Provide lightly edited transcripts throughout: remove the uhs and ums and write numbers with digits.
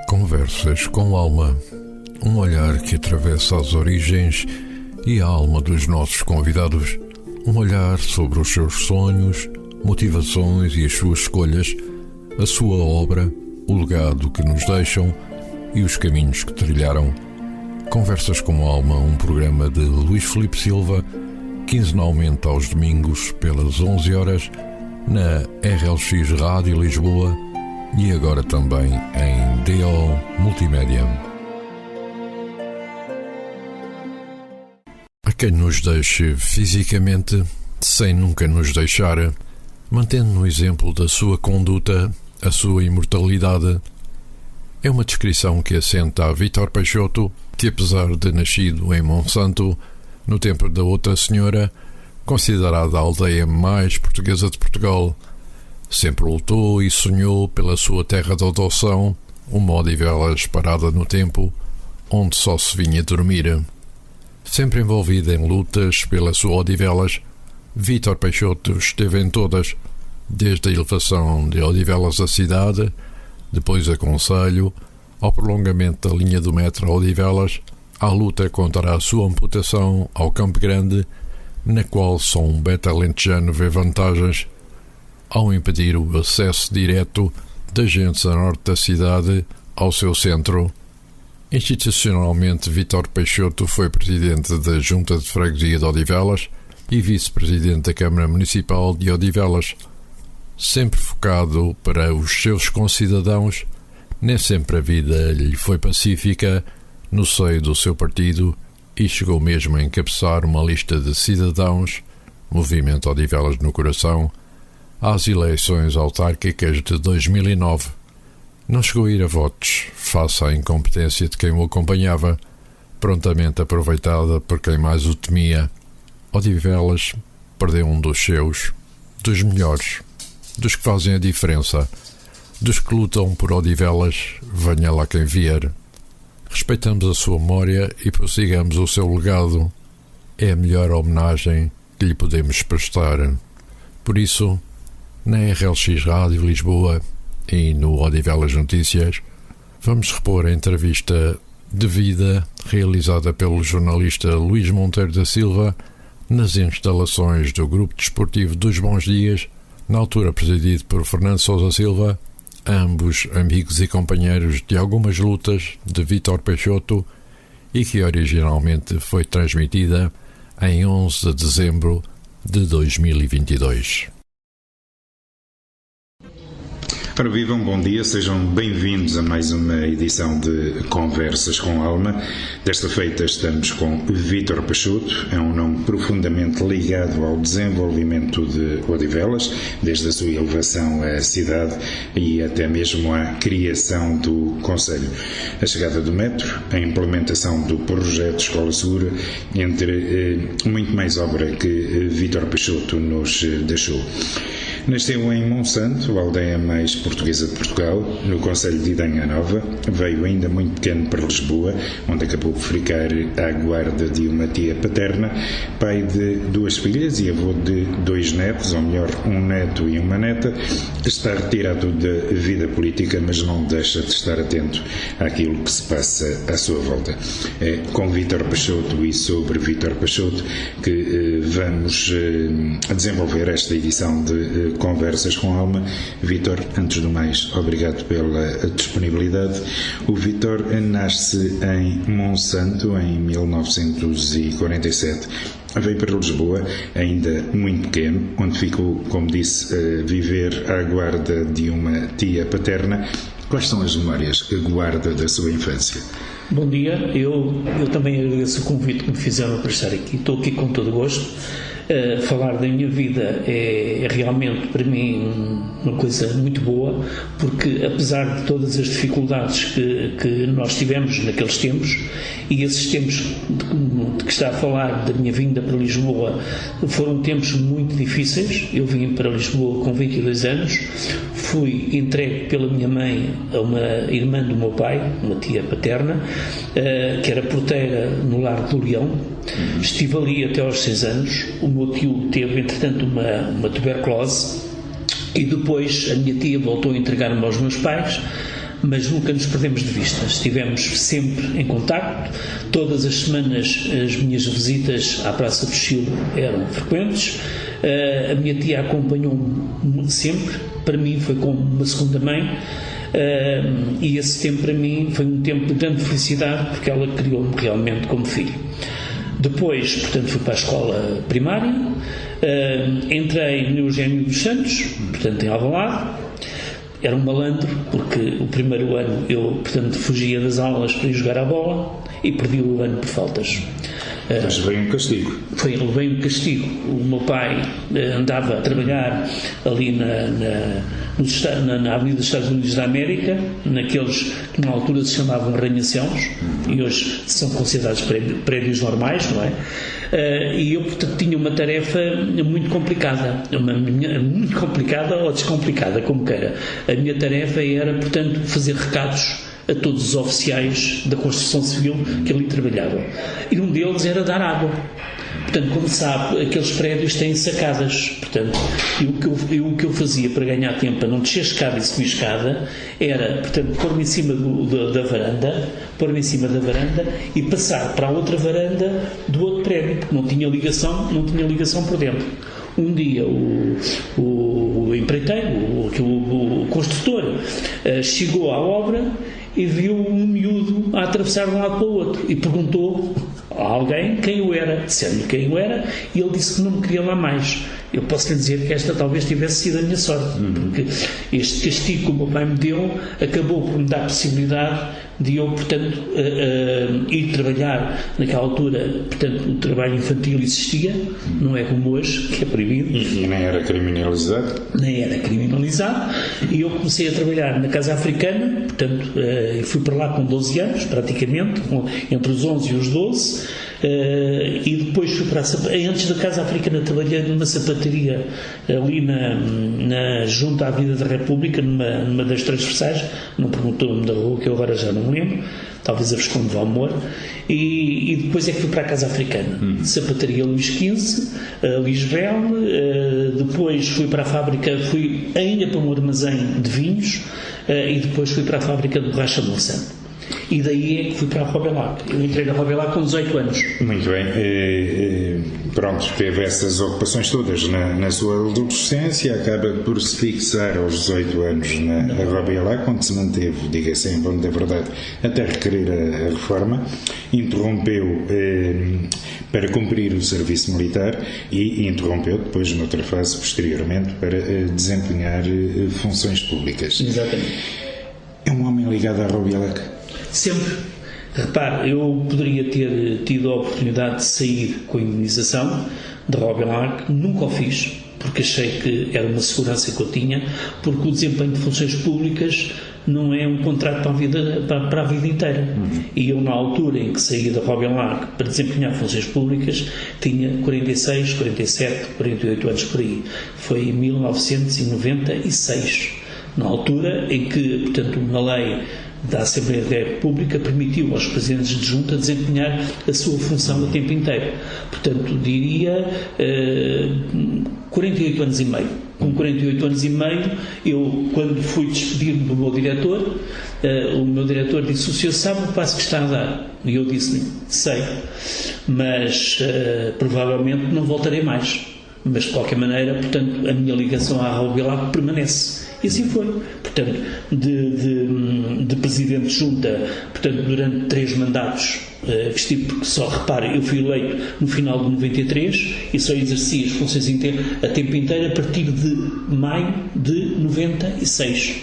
Conversas com alma, um olhar que atravessa as origens e a alma dos nossos convidados, um olhar sobre os seus sonhos, motivações e as suas escolhas, a sua obra, o legado que nos deixam e os caminhos que trilharam. Conversas com alma, um programa de Luís Filipe Silva, quinzenalmente aos domingos pelas 11 horas na RLX Rádio Lisboa e agora também em DO Multimédia. A quem nos deixe fisicamente, sem nunca nos deixar, mantendo no exemplo da sua conduta, a sua imortalidade, é uma descrição que assenta a Vítor Peixoto, que apesar de nascido em Monsanto, no tempo da outra senhora, considerada a aldeia mais portuguesa de Portugal, sempre lutou e sonhou pela sua terra de adoção, uma Odivelas parada no tempo, onde só se vinha dormir. Sempre envolvida em lutas pela sua Odivelas, Vítor Peixoto esteve em todas, desde a elevação de Odivelas à cidade, depois a Conselho, ao prolongamento da linha do metro a Odivelas, à luta contra a sua amputação ao Campo Grande, na qual só um beta-alentejano vê vantagens, ao impedir o acesso direto de agentes a norte da cidade ao seu centro. Institucionalmente, Vítor Peixoto foi presidente da Junta de Freguesia de Odivelas e vice-presidente da Câmara Municipal de Odivelas. Sempre focado para os seus concidadãos, nem sempre a vida lhe foi pacífica no seio do seu partido e chegou mesmo a encabeçar uma lista de cidadãos, Movimento Odivelas no Coração, às eleições autárquicas de 2009. Não chegou a ir a votos, face à incompetência de quem o acompanhava, prontamente aproveitada por quem mais o temia. Odivelas perdeu um dos seus, dos melhores, dos que fazem a diferença, dos que lutam por Odivelas, venha lá quem vier. Respeitamos a sua memória e prossigamos o seu legado. É a melhor homenagem que lhe podemos prestar. Por isso, na RLX Rádio Lisboa e no Odivelas Notícias, vamos repor a entrevista de vida realizada pelo jornalista Luís Monteiro da Silva nas instalações do Grupo Desportivo dos Bons Dias, na altura presidido por Fernando Sousa Silva, ambos amigos e companheiros de algumas lutas de Vítor Peixoto e que originalmente foi transmitida em 11 de dezembro de 2022. Ora, vivam, bom dia, sejam bem-vindos a mais uma edição de Conversas com Alma. Desta feita estamos com Vítor Peixoto, é um nome profundamente ligado ao desenvolvimento de Odivelas, desde a sua elevação à cidade e até mesmo à criação do Conselho. A chegada do metro, a implementação do projeto Escola Segura, entre muito mais obra que Vítor Peixoto nos deixou. Nasceu em Monsanto, a aldeia mais portuguesa de Portugal, no concelho de Idanha Nova. Veio ainda muito pequeno para Lisboa, onde acabou por ficar à guarda de uma tia paterna, pai de 2 filhas e avô de 2 netos, ou melhor, um neto e uma neta. Está retirado da vida política, mas não deixa de estar atento àquilo que se passa à sua volta. É com Vítor Peixoto e sobre Vítor Peixoto que vamos desenvolver esta edição de Conversas com Alma. Vítor, antes do mais, obrigado pela disponibilidade. O Vítor nasce em Monsanto em 1947. Veio para Lisboa, ainda muito pequeno, onde ficou, como disse, a viver à guarda de uma tia paterna. Quais são as memórias que guarda da sua infância? Bom dia, eu também agradeço o convite que me fizeram para estar aqui. Estou aqui com todo o gosto. Falar da minha vida é realmente para mim uma coisa muito boa, porque apesar de todas as dificuldades que nós tivemos naqueles tempos, e esses tempos de que está a falar da minha vinda para Lisboa foram tempos muito difíceis. Eu vim para Lisboa com 22 anos, fui entregue pela minha mãe a uma irmã do meu pai, uma tia paterna, que era porteira no lar do Leão. Estive ali até aos 6 anos. O meu tio teve, entretanto, uma tuberculose e depois a minha tia voltou a entregar-me aos meus pais. mas nunca nos perdemos de vista. Estivemos sempre em contacto. Todas as semanas as minhas visitas à Praça do Chile eram frequentes. A minha tia acompanhou-me sempre. Para mim foi como uma segunda mãe. E esse tempo para mim foi um tempo de grande felicidade, porque ela criou-me realmente como filho. Depois, portanto, fui para a escola primária, entrei no Eugênio dos Santos, portanto, em Alvalade. Era um malandro, porque o primeiro ano eu, portanto, fugia das aulas para ir jogar à bola e perdi o ano por faltas. Mas veio um castigo. Veio um castigo. O meu pai andava a trabalhar ali na Avenida dos Estados Unidos da América, naqueles que na altura se chamavam arranha-céus, e hoje são considerados prédios normais, não é? E eu, portanto, tinha uma tarefa muito complicada, muito complicada ou descomplicada, como queira. A minha tarefa era, portanto, fazer recados a todos os oficiais da construção civil que ali trabalhavam. E um deles era dar água. Portanto, como sabe, aqueles prédios têm sacadas. Portanto, e o que eu fazia para ganhar tempo, para não descer escada e subir escada, era, portanto, pôr-me em cima da varanda e passar para a outra varanda do outro prédio, porque não tinha ligação por dentro. Um dia o empreiteiro, o construtor, chegou à obra e viu um miúdo a atravessar de um lado para o outro e perguntou a alguém quem eu era, disse-lhe quem eu era, e ele disse que não me queria lá mais. Eu posso lhe dizer que esta talvez tivesse sido a minha sorte, porque este castigo que o meu pai me deu acabou por me dar a possibilidade de eu, portanto, ir trabalhar. Naquela altura, portanto, o trabalho infantil existia, não é como hoje, que é proibido. E nem era criminalizado? Nem era criminalizado, e eu comecei a trabalhar na Casa Africana, portanto, fui para lá com 12 anos, praticamente, entre os 11 e os 12, e depois fui para antes da Casa Africana trabalhei numa sapataria ali junto à Avenida da República, numa das transversais, não perguntou o nome da rua, que eu agora já não me lembro, talvez a Visconde do Amor, e depois é que fui para a Casa Africana, sapataria Luís XV, Lisbel, depois fui para a fábrica, fui ainda para um armazém de vinhos, e depois fui para a fábrica de borracha Monsanto. E daí é que fui para a Robelac. Eu entrei na Robelac com 18 anos. Muito bem. Pronto, teve essas ocupações todas na sua adolescência, acaba por se fixar aos 18 anos na Robelac, onde se manteve, diga-se em bom da verdade, até requerer a reforma. Interrompeu para cumprir o serviço militar e interrompeu depois, noutra fase, posteriormente, para desempenhar funções públicas. Exatamente. É um homem ligado à Robelac? Sempre. Repare, eu poderia ter tido a oportunidade de sair com a indemnização da Robelac, nunca o fiz, porque achei que era uma segurança que eu tinha, porque o desempenho de funções públicas não é um contrato para a vida inteira. E eu, na altura em que saí da Robelac para desempenhar funções públicas, tinha 46, 47, 48 anos por aí. Foi em 1996, na altura em que, portanto, uma lei da Assembleia da República permitiu aos presidentes de junta desempenhar a sua função a tempo inteiro. Portanto, diria 48 anos e meio. Com 48 anos e meio, eu, quando fui despedir-me do meu diretor, o meu diretor disse: "O senhor sabe o passo que está a dar?" E eu disse-lhe: "Sei, mas provavelmente não voltarei mais." Mas, de qualquer maneira, portanto, a minha ligação à Robelac permanece. E assim foi. Portanto, de presidente de junta, portanto, durante 3 mandatos que estive, porque só, repare, eu fui eleito no final de 93 e só exerci as funções a tempo inteiro a partir de maio de 96.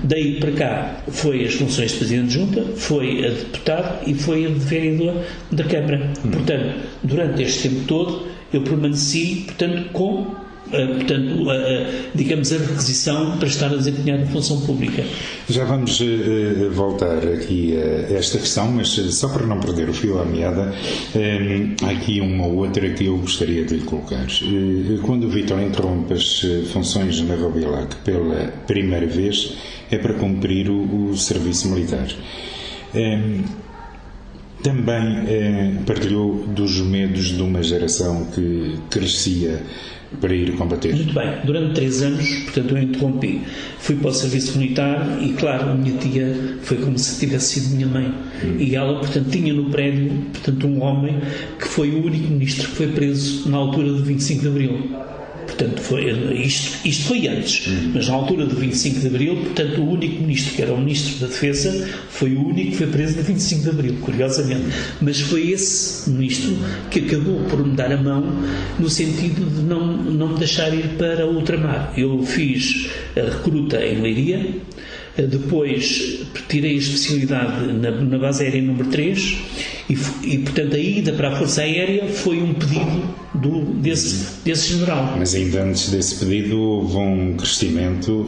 Daí para cá foi as funções de presidente de junta, foi a de deputado e foi a de vereador da Câmara. Portanto, durante este tempo todo eu permaneci, portanto, com digamos, a requisição para estar a desempenhar a função pública. Já vamos voltar aqui a esta questão, mas só para não perder o fio à meada, há aqui uma ou outra que eu gostaria de lhe colocar. Quando o Vítor interrompe as funções na Robelac pela primeira vez, é para cumprir o serviço militar. Também partilhou dos medos de uma geração que crescia para ir combater. Muito bem, durante 3 anos, portanto, eu interrompi. Fui para o serviço militar e, claro, a minha tia foi como se tivesse sido minha mãe. E ela, portanto, tinha no prédio, portanto, um homem que foi o único ministro que foi preso na altura do 25 de Abril. Portanto, isto foi antes, mas na altura do 25 de Abril, portanto, o único ministro, que era o Ministro da Defesa, foi o único que foi preso no 25 de Abril, curiosamente. Mas foi esse ministro que acabou por me dar a mão no sentido de não me deixar ir para o ultramar. Eu fiz a recruta em Leiria, depois tirei a especialidade na base aérea número 3 e, portanto, a ida para a Força Aérea foi um pedido desse general. Mas ainda antes desse pedido houve um crescimento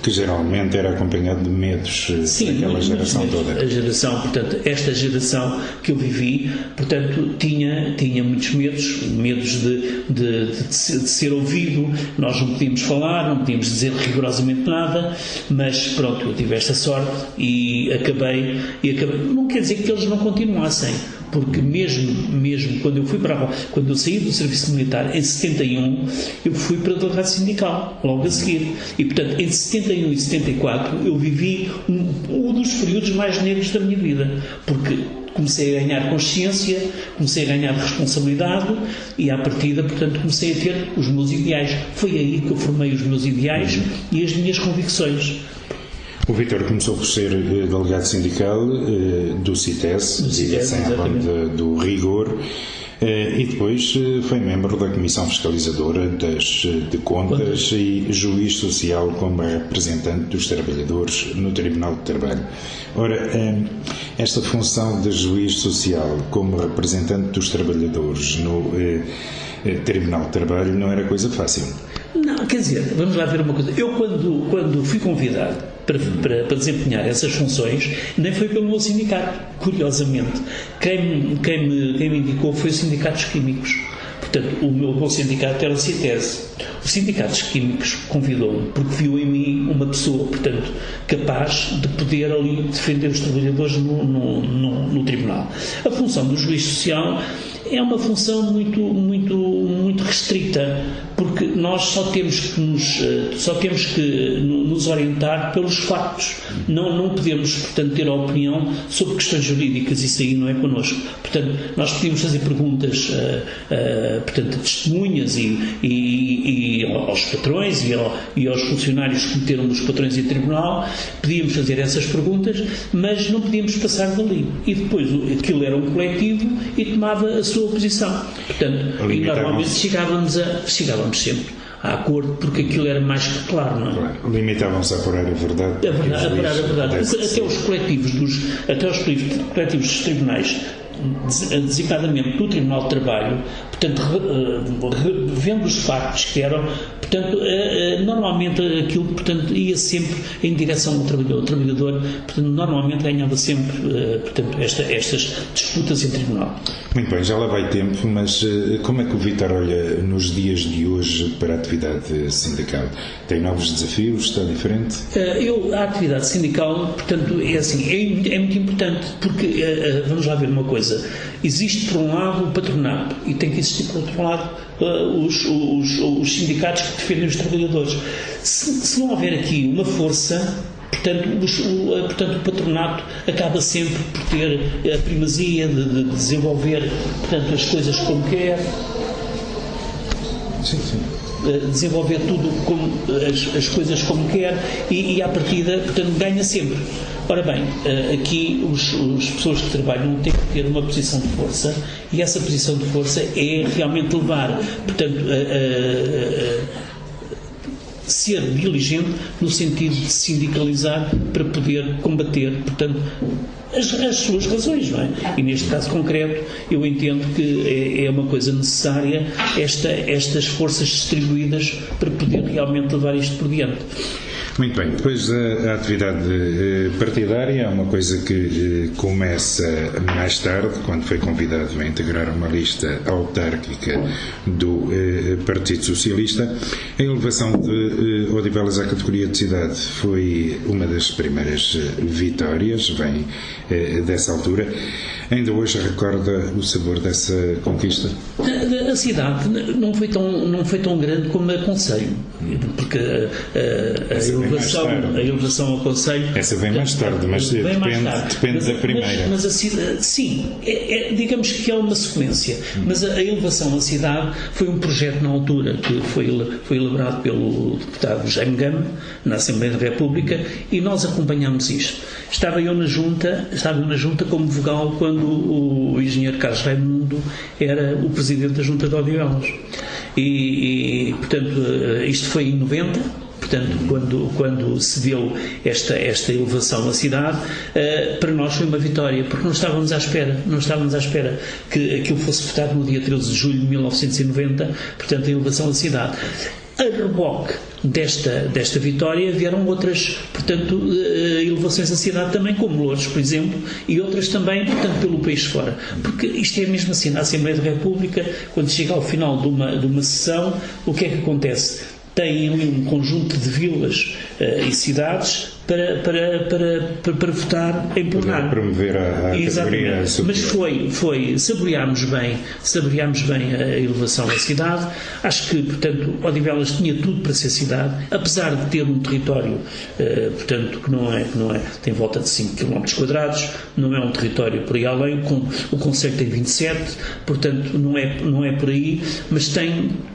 que geralmente era acompanhado de medos. Sim, daquela geração toda. A geração, portanto, esta geração que eu vivi, portanto, tinha muitos medos de ser ouvido. Nós não podíamos falar, não podíamos dizer rigorosamente nada, mas pronto, eu tive esta sorte e acabei. Não quer dizer que eles não continuassem, porque mesmo quando eu saí do serviço militar em 71, eu fui para delegado sindical logo a seguir, e portanto em 71 e 74 eu vivi um dos períodos mais negros da minha vida, porque comecei a ganhar consciência, comecei a ganhar responsabilidade e à partida, portanto, comecei a ter os meus ideais. Foi aí que eu formei os meus ideais e as minhas convicções. O Vítor começou por ser delegado sindical do CITES, Direção do Rigor, e depois foi membro da Comissão Fiscalizadora de Contas e juiz social como representante dos trabalhadores no Tribunal de Trabalho. Ora, esta função de juiz social como representante dos trabalhadores no Tribunal de Trabalho não era coisa fácil. Não, quer dizer, vamos lá ver uma coisa. Eu, quando fui convidado para desempenhar essas funções, nem foi pelo meu sindicato, curiosamente. Quem me indicou foi o Sindicato dos Químicos. Portanto, o meu sindicato era o CITES. O Sindicato dos Químicos convidou-me porque viu em mim uma pessoa, portanto, capaz de poder ali defender os trabalhadores no tribunal. A função do juiz social é uma função muito restrita, porque nós só temos que nos orientar pelos factos. Não podemos, portanto, ter a opinião sobre questões jurídicas, isso aí não é connosco. Portanto, nós podíamos fazer perguntas portanto, a testemunhas e aos patrões e aos funcionários que meteram os patrões em tribunal, podíamos fazer essas perguntas, mas não podíamos passar dali. E depois aquilo era um coletivo e tomava a sua posição. Portanto, e normalmente chegávamos sempre a acordo, porque aquilo era mais que claro, não é? Claro. Limitavam-se a apurar a verdade. Apurar a verdade. Até os coletivos dos tribunais, designadamente do Tribunal de Trabalho, portanto, vendo os factos que eram, portanto, normalmente aquilo, portanto, ia sempre em direção ao trabalhador. O trabalhador, portanto, normalmente ganhava sempre, portanto, estas disputas em tribunal. Muito bem, já lá vai tempo, mas como é que o Vítor olha nos dias de hoje para a atividade sindical? Tem novos desafios? Está diferente? A atividade sindical, portanto, é assim, é muito importante, porque, vamos lá ver uma coisa, existe por um lado o patronato e tem que existir por outro lado os sindicatos que defendem os trabalhadores. Se não houver aqui uma força, portanto, o patronato acaba sempre por ter a primazia de desenvolver, portanto, as coisas como quer. Sim. Desenvolver tudo as coisas como quer e à partida, portanto, ganha sempre. Ora bem, aqui as pessoas que trabalham têm que ter uma posição de força e essa posição de força é realmente levar, portanto, ser diligente no sentido de sindicalizar para poder combater, portanto, as suas razões, não é? E neste caso concreto eu entendo que é uma coisa necessária estas forças distribuídas para poder realmente levar isto por diante. Muito bem, depois a atividade partidária é uma coisa que começa mais tarde, quando foi convidado a integrar uma lista autárquica do Partido Socialista. A elevação de Odivelas à categoria de cidade foi uma das primeiras vitórias, vem dessa altura. Ainda hoje recorda o sabor dessa conquista? A cidade não foi tão grande como a Conselho, porque a elevação ao Conselho... Essa vem mais tarde, mas depende da primeira. Mas a cidade, sim, digamos que é uma sequência, mas a elevação à cidade foi um projeto na altura que foi elaborado pelo deputado Jaime Gama, na Assembleia da República, e nós acompanhámos isto. Estava eu na junta como vogal quando o engenheiro Carlos Raimundo era o presidente da Junta de Odivelas. E portanto, isto foi em 90, portanto, quando se deu esta elevação à cidade, para nós foi uma vitória, porque não estávamos à espera que aquilo fosse votado no dia 13 de julho de 1990, portanto, a elevação à cidade. A reboque desta vitória vieram outras, portanto, elevações à cidade também, como Loures, por exemplo, e outras também, portanto, pelo país fora. Porque isto é mesmo assim, na Assembleia da República, quando chega ao final de uma sessão, o que é que acontece? Tem ali um conjunto de vilas e cidades para votar em plenário. Para promover a categoria superior. Mas saboreámos bem a elevação da cidade. Acho que, portanto, Odivelas tinha tudo para ser cidade, apesar de ter um território, portanto, que não é, tem volta de 5 km², não é um território por aí além, o concelho tem 27, portanto, não é por aí, mas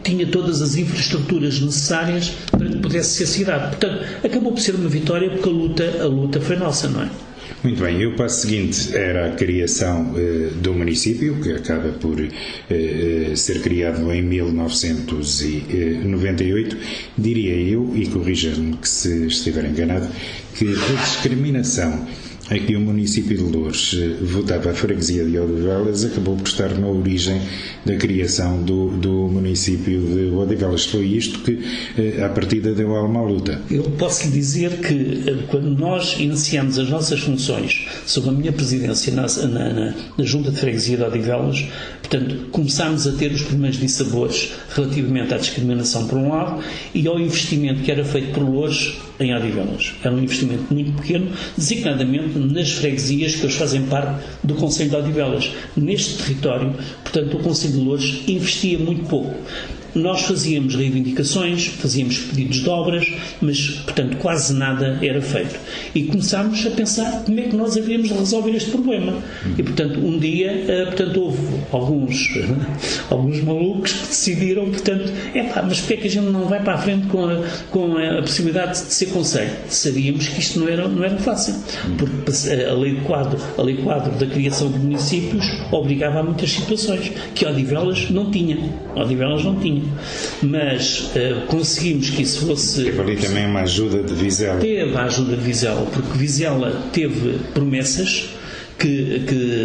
tinha todas as infraestruturas necessárias para que pudesse ser cidade. Portanto, acabou por ser uma vitória, porque a luta foi nossa, não é? Muito bem, e o passo seguinte era a criação do município, que acaba por ser criado em 1998. Diria eu, e corrija-me que se estiver enganado, que a discriminação a que o município de Loures votava a freguesia de Odivelas acabou por estar na origem da criação do município de Odivelas. Foi isto que, à partida, deu alma à luta. Eu posso lhe dizer que, quando nós iniciamos as nossas funções sob a minha presidência na Junta de Freguesia de Odivelas, portanto, começámos a ter os primeiros dissabores relativamente à discriminação por um lado e ao investimento que era feito por Loures em Odivelas. Era um investimento muito pequeno, designadamente nas freguesias que hoje fazem parte do Concelho de Odivelas. Neste território, portanto, o Concelho de Loures investia muito pouco. Nós fazíamos reivindicações, fazíamos pedidos de obras, mas, portanto, quase nada era feito. E começámos a pensar como é que nós havíamos de resolver este problema. E, portanto, um dia, houve alguns malucos que decidiram, portanto, mas porquê é que a gente não vai para a frente com a possibilidade de ser concelho? Sabíamos que isto não era fácil, porque a lei quadro da criação de municípios obrigava a muitas situações que Odivelas não tinha. Mas conseguimos que isso fosse... Teve ali também uma ajuda de Vizela. Teve a ajuda de Vizela, porque Vizela teve promessas que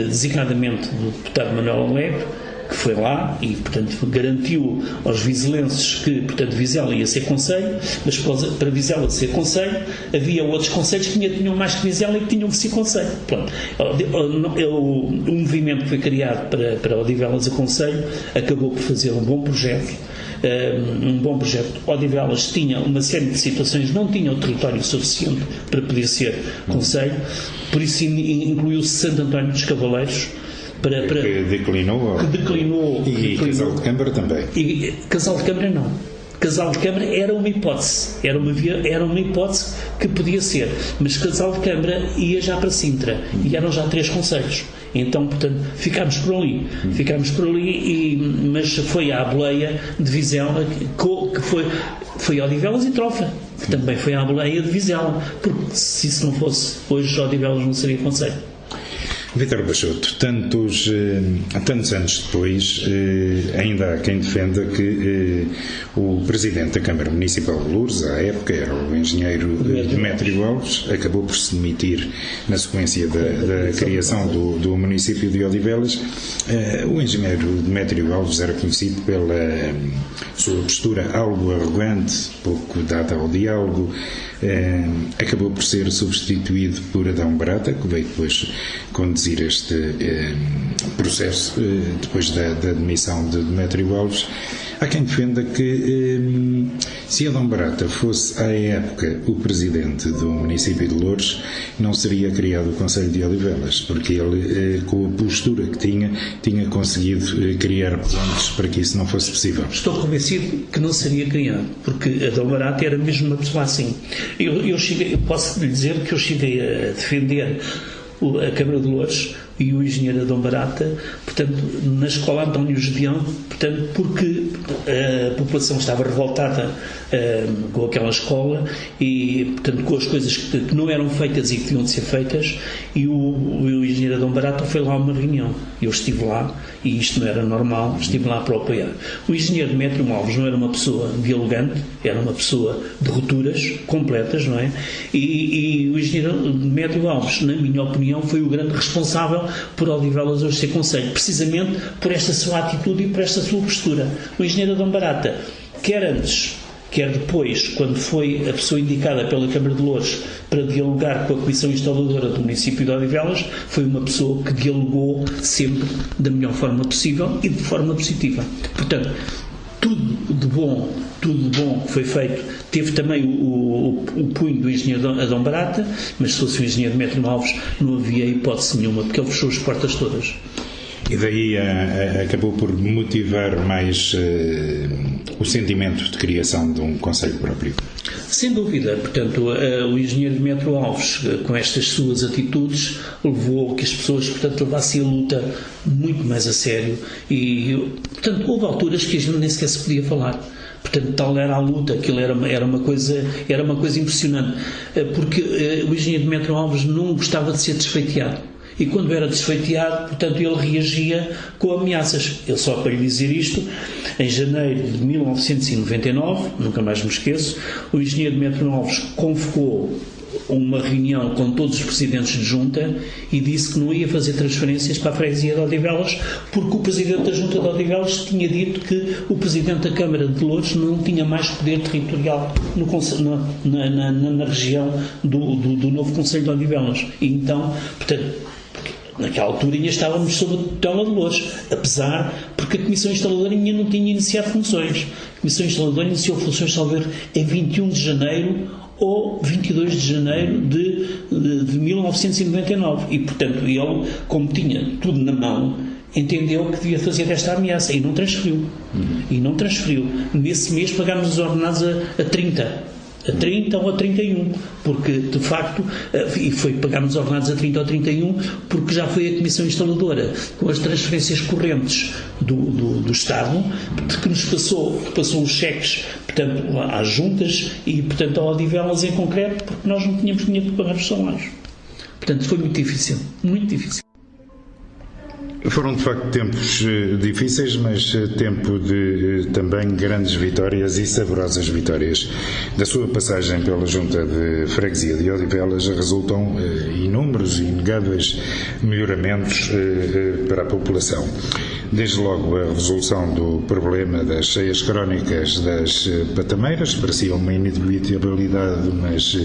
designadamente do deputado Manuel Alegre, que foi lá e, portanto, garantiu aos vizelenses que, portanto, Vizela ia ser concelho, mas para Vizela ser concelho havia outros concelhos que tinham mais que Vizela e que tinham que ser concelho. Pronto. O movimento que foi criado para Odivelas a concelho acabou por fazer um bom projeto. Odivelas tinha uma série de situações, não tinha o território suficiente para poder ser concelho, por isso incluiu-se Santo António dos Cavaleiros, que declinou. E Casal de Câmara também. E Casal de Câmara não. Casal de Câmara era uma hipótese. Era uma hipótese que podia ser. Mas Casal de Câmara ia já para Sintra. E eram já 3 concelhos. Então, portanto, ficámos por ali. Mas foi à boleia de Vizela que foi Odivelas e Trofa, que também foi à boleia de Vizela. Porque se isso não fosse, hoje Odivelas não seria concelho. Vítor Peixoto, tantos anos depois, ainda há quem defenda que o Presidente da Câmara Municipal de Loures, à época era o engenheiro Demétrio Alves, acabou por se demitir na sequência da criação do município de Odivelas. O engenheiro Demétrio Alves era conhecido pela sua postura algo arrogante, pouco dada ao diálogo, acabou por ser substituído por Adão Barata, que veio depois conduzir este processo depois da demissão de Demétrio Alves. Há quem defenda que se Adão Barata fosse à época o presidente do município de Loures, não seria criado o Conselho de Odivelas, porque ele, com a postura que tinha conseguido criar pontes para que isso não fosse possível. Estou convencido que não seria criado, porque Adão Barata era mesmo uma pessoa assim. Eu posso lhe dizer que eu cheguei a defender a Câmara de Loures e o engenheiro Adão Barata, portanto, na escola António Gedeão, portanto, porque a população estava revoltada com aquela escola e, portanto, com as coisas que não eram feitas e que tinham de ser feitas, e o engenheiro Adão Barata foi lá a uma reunião. Eu estive lá e isto não era normal, estive lá para o apoiar. O engenheiro Demétrio Alves não era uma pessoa dialogante, era uma pessoa de rupturas completas, não é? E o engenheiro Demétrio Alves, na minha opinião, foi o grande responsável por Odivelas hoje ser conselho, precisamente por esta sua atitude e por esta sua postura. O engenheiro Adão Barata, quer antes, quer depois, quando foi a pessoa indicada pela Câmara de Loures para dialogar com a Comissão Instaladora do município de Odivelas, foi uma pessoa que dialogou sempre da melhor forma possível e de forma positiva. Portanto, tudo de bom que foi feito, teve também o punho do engenheiro Adão Barata, mas se fosse o engenheiro Demétrio Alves não havia hipótese nenhuma, porque ele fechou as portas todas. E daí acabou por motivar mais o sentimento de criação de um conselho próprio. Sem dúvida, portanto, o engenheiro Demétrio Alves, com estas suas atitudes, levou que as pessoas, portanto, levassem a luta muito mais a sério e, portanto, houve alturas que a gente nem sequer se podia falar. Portanto, tal era a luta, aquilo era uma coisa impressionante, porque o engenheiro Demétrio Alves não gostava de ser desfeiteado. E quando era desfeiteado, portanto, ele reagia com ameaças. Eu só para lhe dizer isto, em janeiro de 1999, nunca mais me esqueço, o engenheiro Demétrio Alves convocou uma reunião com todos os presidentes de junta e disse que não ia fazer transferências para a freguesia de Odivelas porque o presidente da junta de Odivelas tinha dito que o presidente da Câmara de Loures não tinha mais poder territorial na região do novo Conselho de Odivelas. E então, portanto, naquela altura ainda estávamos sob a tutela de Loures, porque a Comissão Instaladora ainda não tinha iniciado funções. A Comissão Instaladora iniciou funções, talvez, em 21 de janeiro ou 22 de janeiro de 1999. E, portanto, ele, como tinha tudo na mão, entendeu que devia fazer esta ameaça e não transferiu. Nesse mês pagámos os ordenados a 30 ou a 31, porque de facto, e pagámos ordenados a 30 ou 31, porque já foi a Comissão Instaladora, com as transferências correntes do Estado, que nos passou os cheques, portanto, às juntas e, portanto, ao Odivelas em concreto, porque nós não tínhamos dinheiro para pagar os salários. Portanto, foi muito difícil, muito difícil. Foram de facto tempos difíceis, mas tempo de também grandes vitórias e saborosas vitórias. Da sua passagem pela Junta de Freguesia de Odivelas resultam inúmeros e inegáveis melhoramentos para a população. Desde logo a resolução do problema das cheias crónicas das patameiras, parecia uma inevitabilidade, mas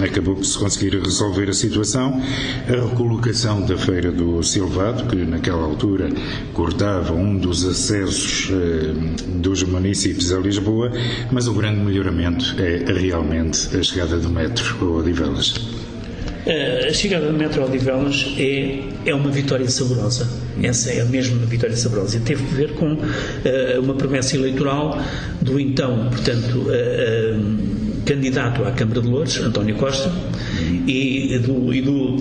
acabou por se conseguir resolver a situação. A recolocação da Feira do Silvado, que naquela altura cortava um dos acessos dos municípios a Lisboa, mas o grande melhoramento é realmente a chegada do metro a Odivelas. A chegada do metro a Odivelas é uma vitória saborosa. Essa é a mesma vitória saborosa. E teve que ver com uma promessa eleitoral do então, portanto, candidato à Câmara de Loures, António Costa,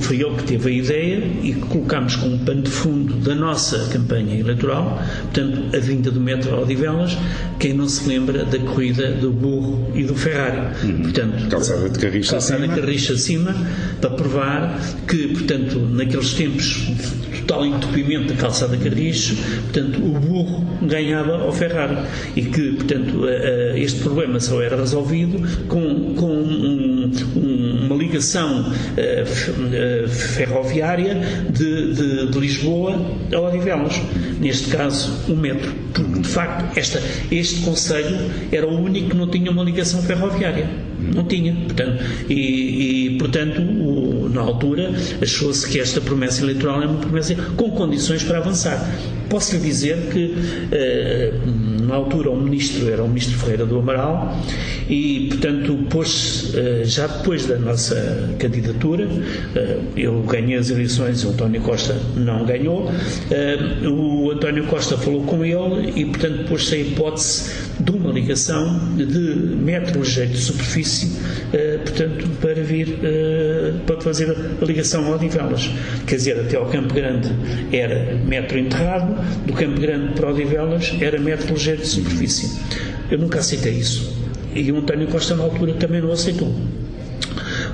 foi ele que teve a ideia e que colocámos como pano de fundo da nossa campanha eleitoral, portanto, a vinda do metro a Odivelas. Quem não se lembra da corrida do burro e do Ferrari. Portanto, calçada de Carris acima, para provar que, portanto, naqueles tempos de total entupimento da calçada de Carris, portanto, o burro ganhava ao Ferrari e que, portanto, este problema só era resolvido com uma ligação ferroviária de Lisboa a Odivelas, neste caso o metro, porque de facto este concelho era o único que não tinha uma ligação ferroviária. Não tinha. Portanto, na altura, achou-se que esta promessa eleitoral é uma promessa com condições para avançar. Posso lhe dizer que, na altura, o ministro era o ministro Ferreira do Amaral e, portanto, já depois da nossa candidatura, eu ganhei as eleições, o António Costa não ganhou, o António Costa falou com ele e, portanto, pôs-se a hipótese de uma ligação de metro ligeiro de superfície, portanto, para vir para fazer a ligação a Odivelas. Quer dizer, até ao Campo Grande era metro enterrado, do Campo Grande para Odivelas era metro ligeiro de superfície. Eu nunca aceitei isso. E o António Costa, na altura, também não aceitou.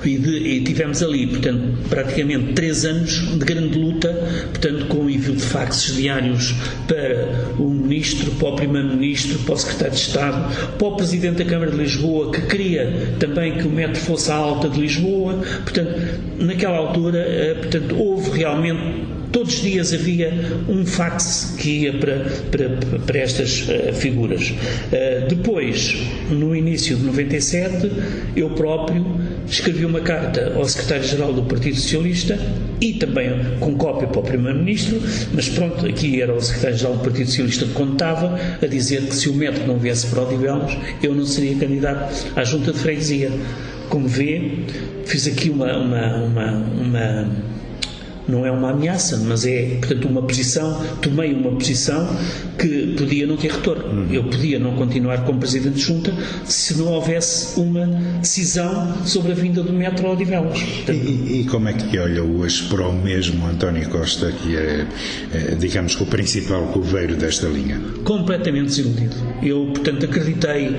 E tivemos ali, portanto, praticamente 3 anos de grande luta, portanto, com o envio de faxes diários para o Ministro, para o Primeiro-Ministro, para o Secretário de Estado, para o Presidente da Câmara de Lisboa, que queria também que o metro fosse à alta de Lisboa. Portanto, naquela altura, portanto, houve realmente... Todos os dias havia um fax que ia para estas figuras. Depois, no início de 97, eu próprio escrevi uma carta ao Secretário-Geral do Partido Socialista e também com cópia para o Primeiro-Ministro, mas pronto, aqui era o Secretário-Geral do Partido Socialista que contava, a dizer que se o metro não viesse para Odivelas, eu não seria candidato à Junta de Freguesia. Como vê, fiz aqui não é uma ameaça, mas é, portanto, tomei uma posição que podia não ter retorno. Eu podia não continuar como Presidente de Junta se não houvesse uma decisão sobre a vinda do metro a Odivelas. E como é que olha hoje para o mesmo António Costa, que é, digamos, que o principal coveiro desta linha? Completamente desiludido. Eu, portanto, acreditei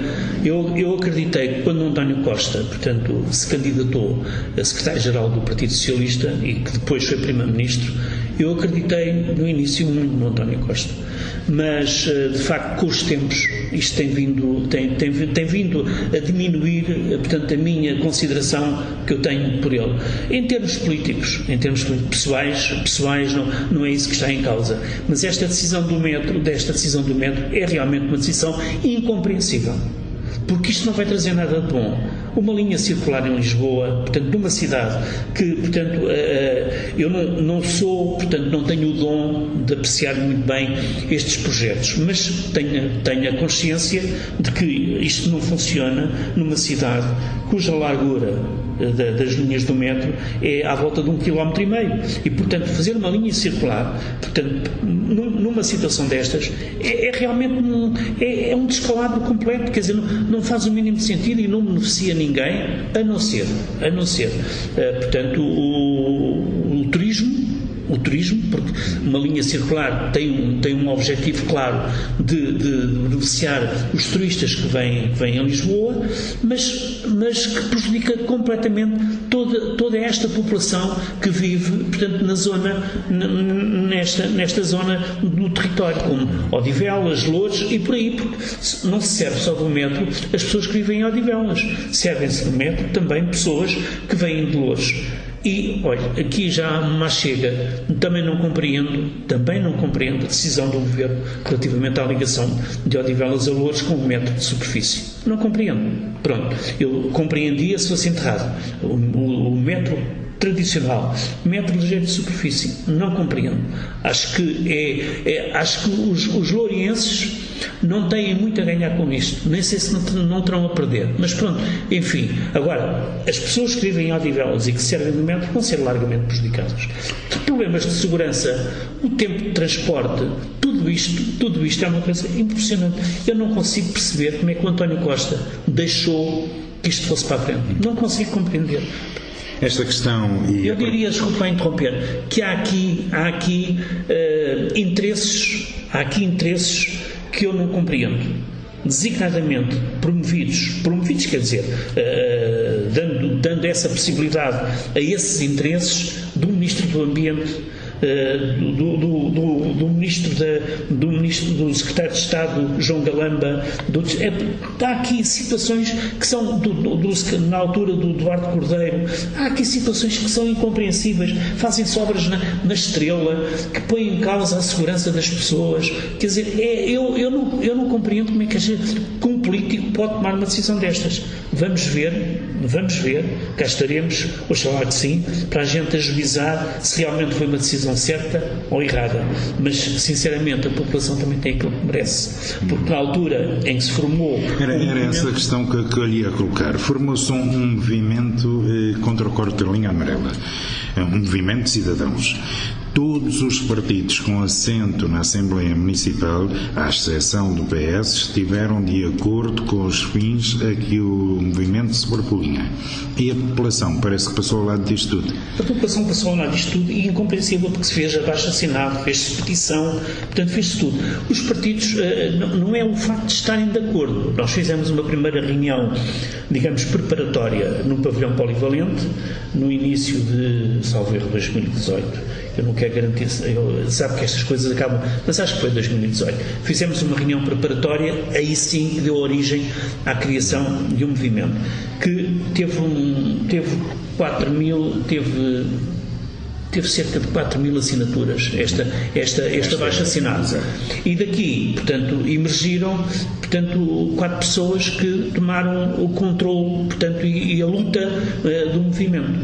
que quando o António Costa, portanto, se candidatou a Secretário-Geral do Partido Socialista e que depois foi Primeiro-Ministro, eu acreditei no início muito no António Costa. Mas, de facto, com os tempos, isto tem vindo a diminuir, portanto, a minha consideração que eu tenho por ele. Em termos políticos pessoais não é isso que está em causa. Mas esta decisão do metro é realmente uma decisão incompreensível. Porque isto não vai trazer nada de bom. Uma linha circular em Lisboa, portanto, numa cidade que, portanto, eu não tenho o dom de apreciar muito bem estes projetos, mas tenho a consciência de que isto não funciona numa cidade cuja largura das linhas do metro é à volta de 1,5 km. E, portanto, fazer uma linha circular, portanto, numa situação destas, é realmente um descalabro completo, quer dizer, não faz o mínimo de sentido e não beneficia ninguém, a não ser, portanto, o turismo, porque uma linha circular tem um objetivo claro de beneficiar os turistas que vêm a Lisboa, mas que prejudica completamente toda esta população que vive, portanto, nesta zona do território, como Odivelas, Loures e por aí, porque não se serve só do metro as pessoas que vivem em Odivelas, servem-se do metro também pessoas que vêm de Loures. E, olha, aqui já mais chega, também não compreendo a decisão do Governo relativamente à ligação de Odivelas a Loures com o metro de superfície. Não compreendo. Pronto, eu compreendia se fosse enterrado. O metro tradicional, metro ligeiro de superfície, não compreendo. Acho que os lourienses não têm muito a ganhar com isto, nem sei se não terão a perder, mas pronto, enfim. Agora, as pessoas que vivem em Odivelas e que servem do metro vão ser largamente prejudicadas. Problemas de segurança, o tempo de transporte, tudo isto é uma coisa impressionante. Eu não consigo perceber como é que o António Costa deixou que isto fosse para a frente. Não consigo compreender. Esta questão... Eu diria, desculpa interromper, que há aqui interesses que eu não compreendo, designadamente promovidos, quer dizer, dando essa possibilidade a esses interesses do Ministro do Ambiente, do Ministro do Secretário de Estado, João Galamba. Há aqui situações que são, na altura do Duarte Cordeiro, há aqui situações que são incompreensíveis. Fazem-se obras na Estrela que põem em causa a segurança das pessoas. Quer dizer, eu não compreendo como é que a gente, com político pode tomar uma decisão destas. Vamos ver, cá estaremos, oxalá que sim, para a gente ajuizar se realmente foi uma decisão certa ou errada. Mas, sinceramente, a população também tem aquilo que merece. Porque na altura em que se formou... Era essa a questão que eu lhe ia colocar. Formou-se um movimento contra o corte da linha amarela. Um movimento de cidadãos. Todos os partidos com assento na Assembleia Municipal, à exceção do PS, estiveram de acordo com os fins a que o movimento se propunha. E a população parece que passou ao lado disto tudo. A população passou ao lado disto tudo e incompreensível porque se fez abaixo-assinado, fez-se petição, portanto fez-se tudo. Os partidos, não é o facto de estarem de acordo. Nós fizemos uma primeira reunião, digamos, preparatória no pavilhão polivalente, no início de, salvo erro, 2018. Eu não quero garantir, sabe que estas coisas acabam, mas acho que foi 2018. Fizemos uma reunião preparatória, aí sim deu origem à criação de um movimento que teve cerca de 4.000 assinaturas, esta abaixo-assinado. E daqui, portanto, emergiram, 4 pessoas que tomaram o controle, portanto, e a luta do movimento.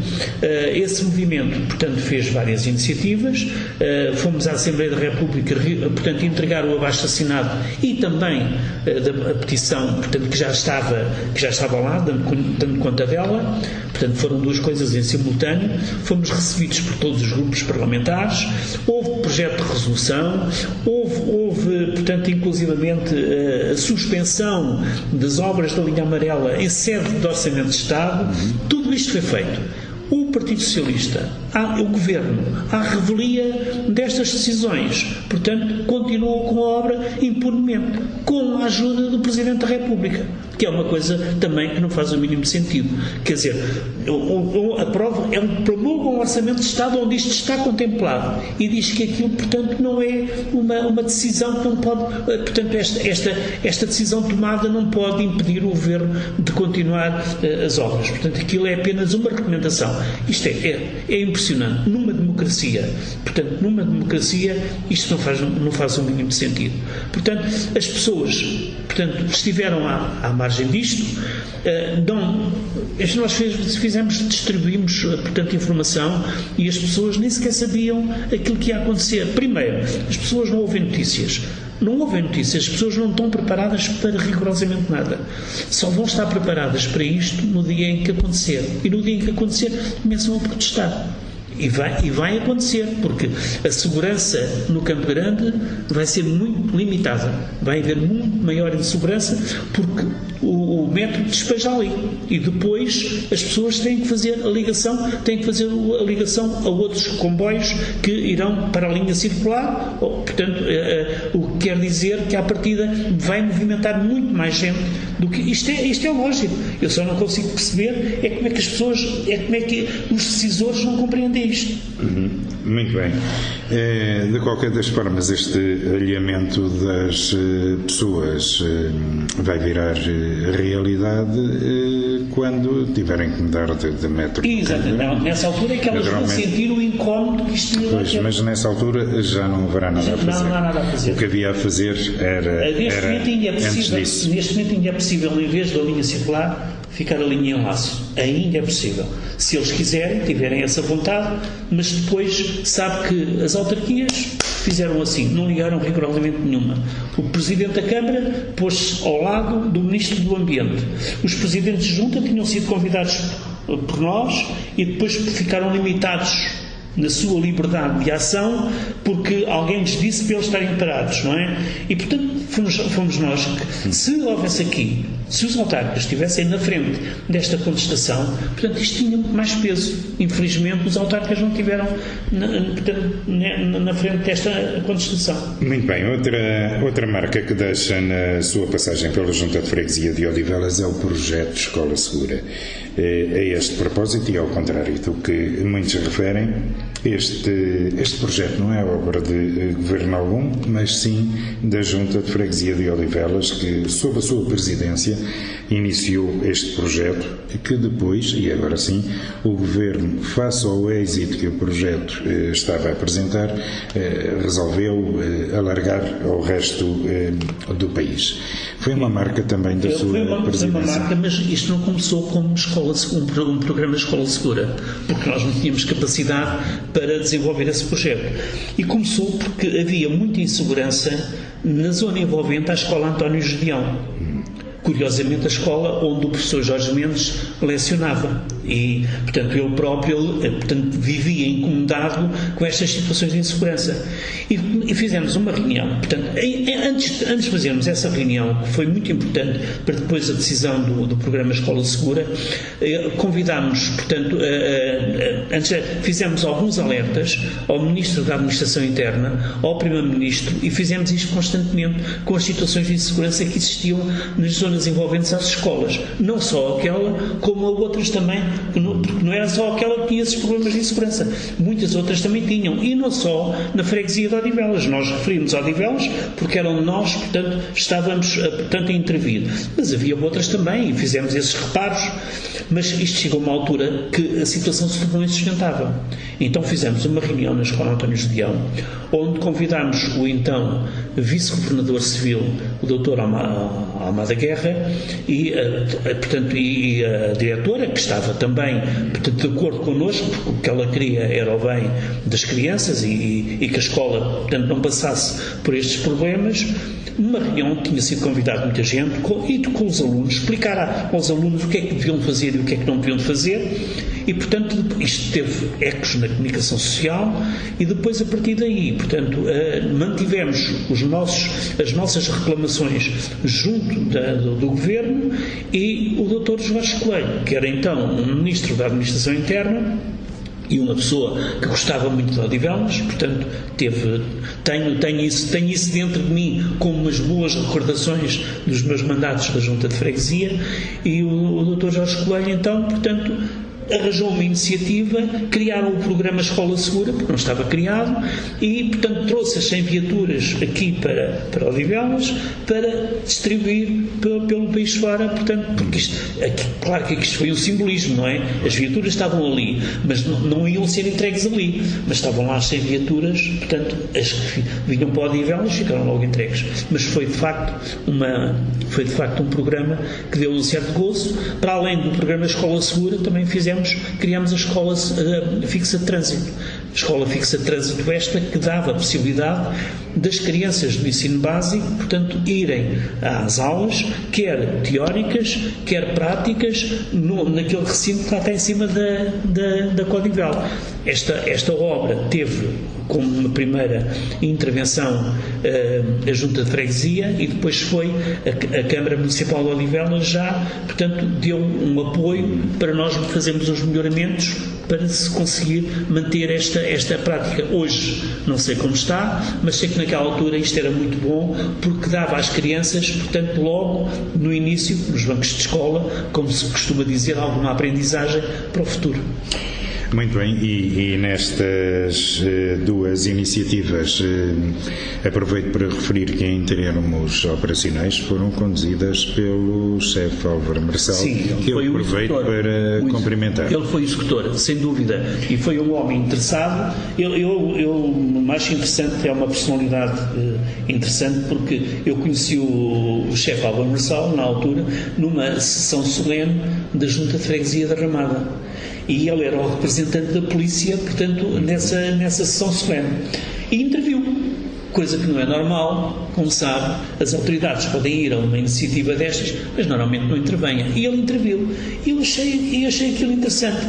Esse movimento, portanto, fez várias iniciativas, fomos à Assembleia da República, portanto, entregar o abaixo-assinado e também a petição, portanto, que já estava lá, dando conta dela, portanto, foram 2 coisas em simultâneo, fomos recebidos por todos os grupos parlamentares, houve projeto de resolução, houve portanto, inclusivamente a suspensão das obras da linha amarela em sede de Orçamento de Estado. Tudo isto foi feito. O Partido Socialista, o Governo, à revelia destas decisões, portanto, continuou com a obra impunemente, com a ajuda do Presidente da República, que é uma coisa também que não faz o mínimo sentido. Quer dizer, a prova é um orçamento de Estado onde isto está contemplado e diz que aquilo, portanto, não é uma decisão que não pode, portanto, esta decisão tomada não pode impedir o Governo de continuar as obras. Portanto, aquilo é apenas uma recomendação. Isto é impressionante. Numa democracia, portanto, isto não faz o mínimo de sentido. Portanto, as pessoas, portanto, estiveram à margem disto, nós distribuímos, portanto, informação e as pessoas nem sequer sabiam aquilo que ia acontecer. Primeiro, as pessoas não ouvem notícias. Não ouvem notícias, as pessoas não estão preparadas para rigorosamente nada. Só vão estar preparadas para isto no dia em que acontecer. E no dia em que acontecer, começam a protestar. E vai acontecer, porque a segurança no Campo Grande vai ser muito limitada. Vai haver muito maior insegurança, porque o metro despeja ali. E depois as pessoas têm que fazer a ligação a outros comboios que irão para a linha circular. Portanto, o que quer dizer que, à partida, vai movimentar muito mais gente do que... Isto é lógico. Eu só não consigo perceber como é que as pessoas, como é que os decisores não compreendem isto. Muito bem. De qualquer das formas, este alinhamento das pessoas vai virar realidade quando tiverem que mudar de metro. Exatamente. Nessa altura é que elas vão sentir o incómodo que isto tinha. Pois, mas nessa altura já não haverá nada a fazer. Não há nada a fazer. O que havia a fazer era antes disso. Neste momento ainda é possível, em vez da linha circular, ficar a linha em laço. Ainda é possível. Se eles quiserem, tiverem essa vontade, mas depois sabe que as autarquias fizeram assim, não ligaram rigorosamente nenhuma. O Presidente da Câmara pôs-se ao lado do Ministro do Ambiente. Os Presidentes de Junta tinham sido convidados por nós e depois ficaram limitados na sua liberdade de ação porque alguém lhes disse para eles estarem parados, não é? E, portanto, fomos nós que, se houvesse aqui, se os autarcas estivessem na frente desta contestação, portanto, isto tinha muito mais peso. Infelizmente, os autarcas não tiveram na frente desta contestação. Muito bem. Outra marca que deixa na sua passagem pela Junta de Freguesia de Odivelas é o projeto Escola Segura. A este propósito, e ao contrário do que muitos referem, Este projeto não é obra de governo algum, mas sim da Junta de Freguesia de Odivelas, que, sob a sua presidência, iniciou este projeto, que depois, e agora sim, o governo, face ao êxito que o projeto estava a apresentar, resolveu alargar ao resto do país. Foi uma marca também da sua presidência. Foi uma marca, mas isto não começou como um programa de escola segura, porque nós não tínhamos capacidade para desenvolver esse projeto. E começou porque havia muita insegurança na zona envolvente à escola António Gedeão. Curiosamente, a escola onde o professor Jorge Mendes lecionava. E, portanto, ele próprio vivia incomodado com estas situações de insegurança. E fizemos uma reunião. Portanto, antes de fazermos essa reunião, que foi muito importante para depois a decisão do programa Escola Segura, convidámos, portanto, antes fizemos alguns alertas ao Ministro da Administração Interna, ao Primeiro-Ministro, e fizemos isto constantemente com as situações de insegurança que existiam nas zonas envolventes às escolas. Não só aquela, como outras também, porque não era só aquela que tinha esses problemas de insegurança. Muitas outras também tinham. E não só na freguesia de Odivelas. Nós referimos Odivelas porque era onde nós, portanto, estávamos a intervir. Mas havia outras também e fizemos esses reparos. Mas isto chegou a uma altura que a situação se tornou insustentável. Então fizemos uma reunião na Escola António Gedeão, onde convidámos o então Vice-Governador Civil, o Dr. Almada Guerra, e a diretora, que estava também, portanto, de acordo connosco, porque o que ela queria era o bem das crianças e que a escola, portanto, não passasse por estes problemas. Numa reunião tinha sido convidado muita gente e com os alunos, explicar aos alunos o que é que deviam fazer e o que é que não deviam fazer. E, portanto, isto teve ecos na comunicação social e depois, a partir daí, portanto, mantivemos as nossas reclamações junto do Governo, e o Dr. Jorge Coelho, que era então um Ministro da Administração Interna e uma pessoa que gostava muito de Odivelas, portanto, tenho isso dentro de mim como umas boas recordações dos meus mandatos da Junta de Freguesia, e o Dr. Jorge Coelho, então, portanto, arranjou uma iniciativa, criaram o programa Escola Segura, porque não estava criado, e, portanto, trouxe as 100 viaturas aqui para Odivelas para distribuir pelo país fora, portanto, porque claro que isto foi um simbolismo, não é? As viaturas estavam ali, mas não iam ser entregues ali, mas estavam lá as 100 viaturas, portanto, as que vinham para Odivelas ficaram logo entregues. Mas foi de facto um programa que deu um certo gozo. Para além do programa Escola Segura, também criámos a Escola Fixa de Trânsito. Escola Fixa de Trânsito esta que dava a possibilidade das crianças do ensino básico, portanto, irem às aulas, quer teóricas, quer práticas, naquele recinto que lá está em cima da Codivela. Esta obra teve como uma primeira intervenção a Junta de Freguesia, e depois foi a Câmara Municipal de Odivelas portanto, deu um apoio para nós fazermos os melhoramentos para se conseguir manter esta prática. Hoje não sei como está, mas sei que naquela altura isto era muito bom, porque dava às crianças, portanto, logo no início, nos bancos de escola, como se costuma dizer, alguma aprendizagem para o futuro. Muito bem, e nestas duas iniciativas, aproveito para referir que, em termos operacionais, foram conduzidas pelo chefe Álvaro Marçal. Sim, que eu aproveito para cumprimentar. Ele foi executor, sem dúvida, e foi um homem interessado. Eu acho interessante, é uma personalidade interessante, porque eu conheci o chefe Álvaro Marçal, na altura, numa sessão solene da Junta de Freguesia da Ramada. E ele era o representante da polícia, portanto, nessa sessão solene. E interviu, coisa que não é normal, como sabe, as autoridades podem ir a uma iniciativa destas, mas normalmente não intervenham. E ele interviu. E eu achei aquilo interessante.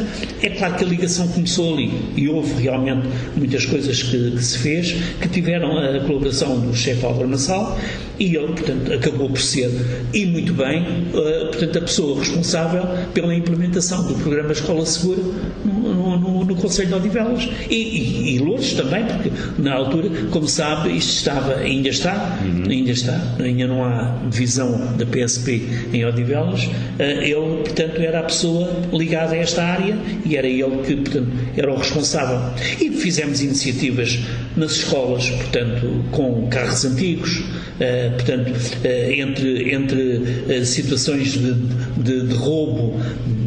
É claro que a ligação começou ali, e houve realmente muitas coisas que se fez, que tiveram a colaboração do chefe Álvaro Marçal, e ele, portanto, acabou por ser, e muito bem, portanto, a pessoa responsável pela implementação do programa Escola Segura no no Conselho de Odivelas e Loures também, porque na altura, como sabe, isto ainda não há divisão da PSP em Odivelas. Ele, portanto, era a pessoa ligada a esta área e era ele que, portanto, era o responsável. E fizemos iniciativas nas escolas, portanto, com carros antigos, portanto, entre situações de roubo,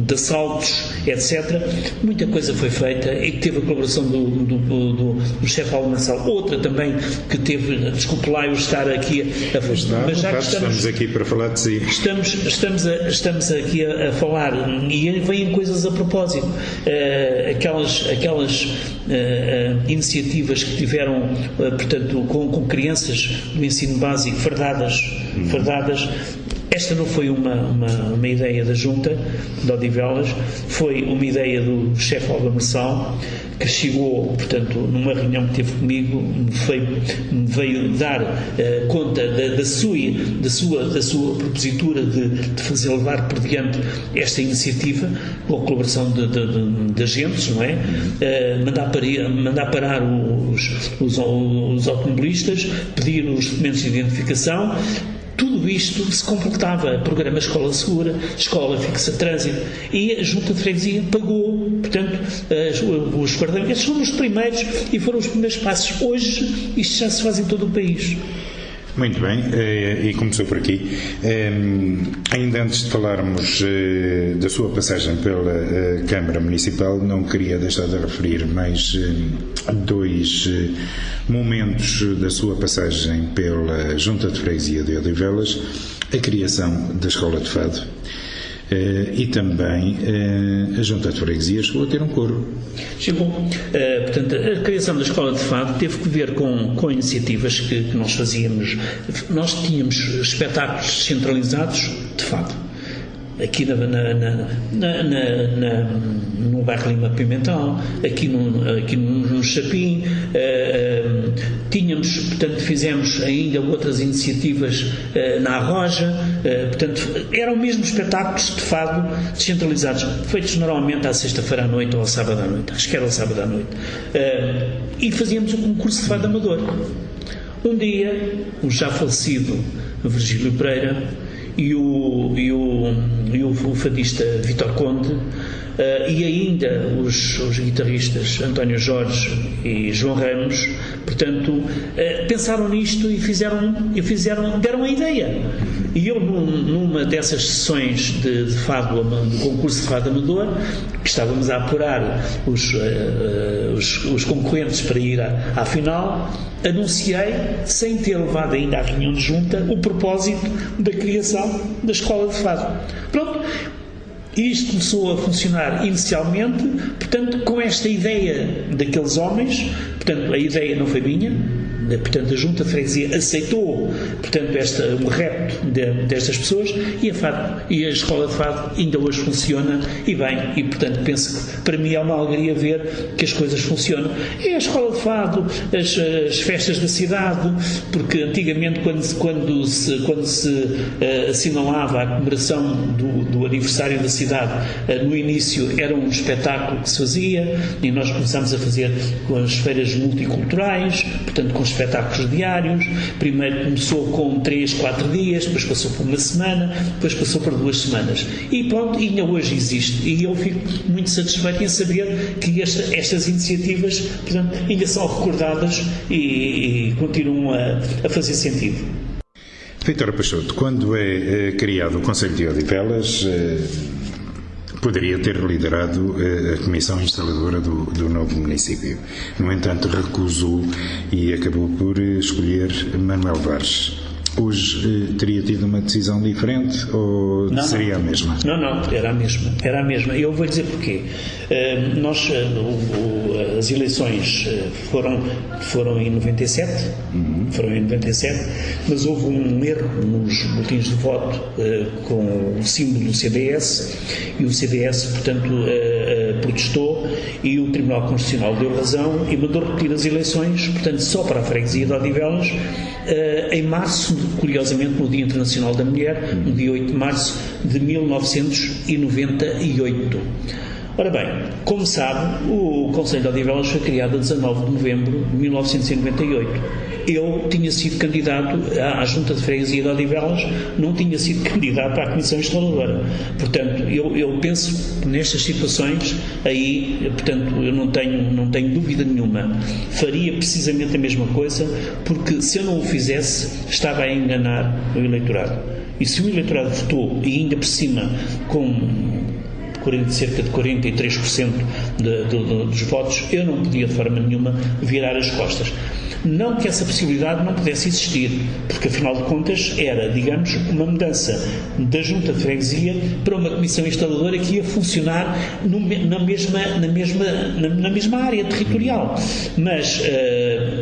de assaltos, etc. Muita coisa foi feita e que teve a colaboração do chefe Aldo Marçal. Outra também que teve, desculpe lá eu estar aqui a falar, mas já que estamos aqui para falar de si. Estamos aqui a falar e vêm coisas a propósito. Aquelas iniciativas que tiveram, portanto, com crianças do ensino básico fardadas. Esta não foi uma ideia da Junta de Odivelas, foi uma ideia do chefe Aldo Marçal, que chegou, portanto, numa reunião que teve comigo, me veio dar conta da sua propositura de fazer levar por diante esta iniciativa, com a colaboração de agentes, não é? Mandar parar os automobilistas, pedir os documentos de identificação. Tudo isto se completava, programa Escola Segura, Escola Fixa Trânsito, e a Junta de Freguesia pagou, portanto, os guarda-redes. Estes foram os primeiros e foram os primeiros passos. Hoje isto já se faz em todo o país. Muito bem, e começou por aqui. Ainda antes de falarmos da sua passagem pela Câmara Municipal, não queria deixar de referir mais dois momentos da sua passagem pela Junta de Freguesia de Odivelas: a criação da Escola de Fado e também a Junta de Freguesia chegou a ter um coro. Chegou. Portanto, a criação da Escola de Fado teve que ver com iniciativas que nós fazíamos. Nós tínhamos espetáculos centralizados de fado. Aqui no bairro Lima Pimentel, aqui no Chapim, tínhamos, portanto, fizemos ainda outras iniciativas na Arroja, portanto, eram mesmo espetáculos de fado descentralizados, feitos normalmente à sexta-feira à noite ou ao sábado à noite, acho que era ao sábado à noite, e fazíamos um concurso de fado amador. Um dia, o já falecido Virgílio Pereira e o fadista Vítor Conde, e ainda os guitarristas António Jorge e João Ramos, portanto, pensaram nisto e deram a ideia. E eu, numa dessas sessões de fado, do concurso de fado amador, que estávamos a apurar os concorrentes para ir à final, anunciei, sem ter levado ainda à reunião de junta, o propósito da criação da Escola de Fado. Pronto. E isto começou a funcionar inicialmente, portanto, com esta ideia daqueles homens. Portanto, a ideia não foi minha, portanto, a Junta de Freguesia aceitou, portanto, um repto destas pessoas, e a Escola de Fado ainda hoje funciona e bem, e portanto penso que para mim é uma alegria ver que as coisas funcionam. E a Escola de Fado, as festas da cidade, porque antigamente quando se assinalava a comemoração do aniversário da cidade, no início era um espetáculo que se fazia, e nós começámos a fazer com as feiras multiculturais, portanto com os espetáculos diários. Primeiro começou com 3, 4 dias, depois passou por uma semana, depois passou por 2 semanas. E pronto, ainda hoje existe. E eu fico muito satisfeito em saber que estas iniciativas, portanto, ainda são recordadas e continuam a fazer sentido. Vítor Peixoto, quando é criado o Conselho de Odivelas, poderia ter liderado a comissão instaladora do novo município. No entanto, recusou e acabou por escolher Manuel Vares. Hoje teria tido uma decisão diferente ou não, seria a mesma? Não, era a mesma. Eu vou dizer porquê. As eleições foram em 97, mas houve um erro nos boletins de voto com o símbolo do CDS, e o CDS, portanto, protestou, e o Tribunal Constitucional deu razão e mandou repetir as eleições, portanto, só para a freguesia de Odivelas, em março, curiosamente no Dia Internacional da Mulher, no dia 8 de março de 1998. Ora bem, como sabe, o Conselho de Odivelas foi criado a 19 de novembro de 1998. Eu tinha sido candidato à Junta de Freguesia de Odivelas, não tinha sido candidato à Comissão Instaladora. Portanto, eu penso que nestas situações, aí, portanto, eu não tenho dúvida nenhuma. Faria precisamente a mesma coisa, porque se eu não o fizesse, estava a enganar o eleitorado. E se o eleitorado votou, e ainda por cima, com cerca de 43% dos votos, eu não podia de forma nenhuma virar as costas. Não que essa possibilidade não pudesse existir, porque afinal de contas era, digamos, uma mudança da Junta de Freguesia para uma comissão instaladora que ia funcionar na mesma área territorial. Mas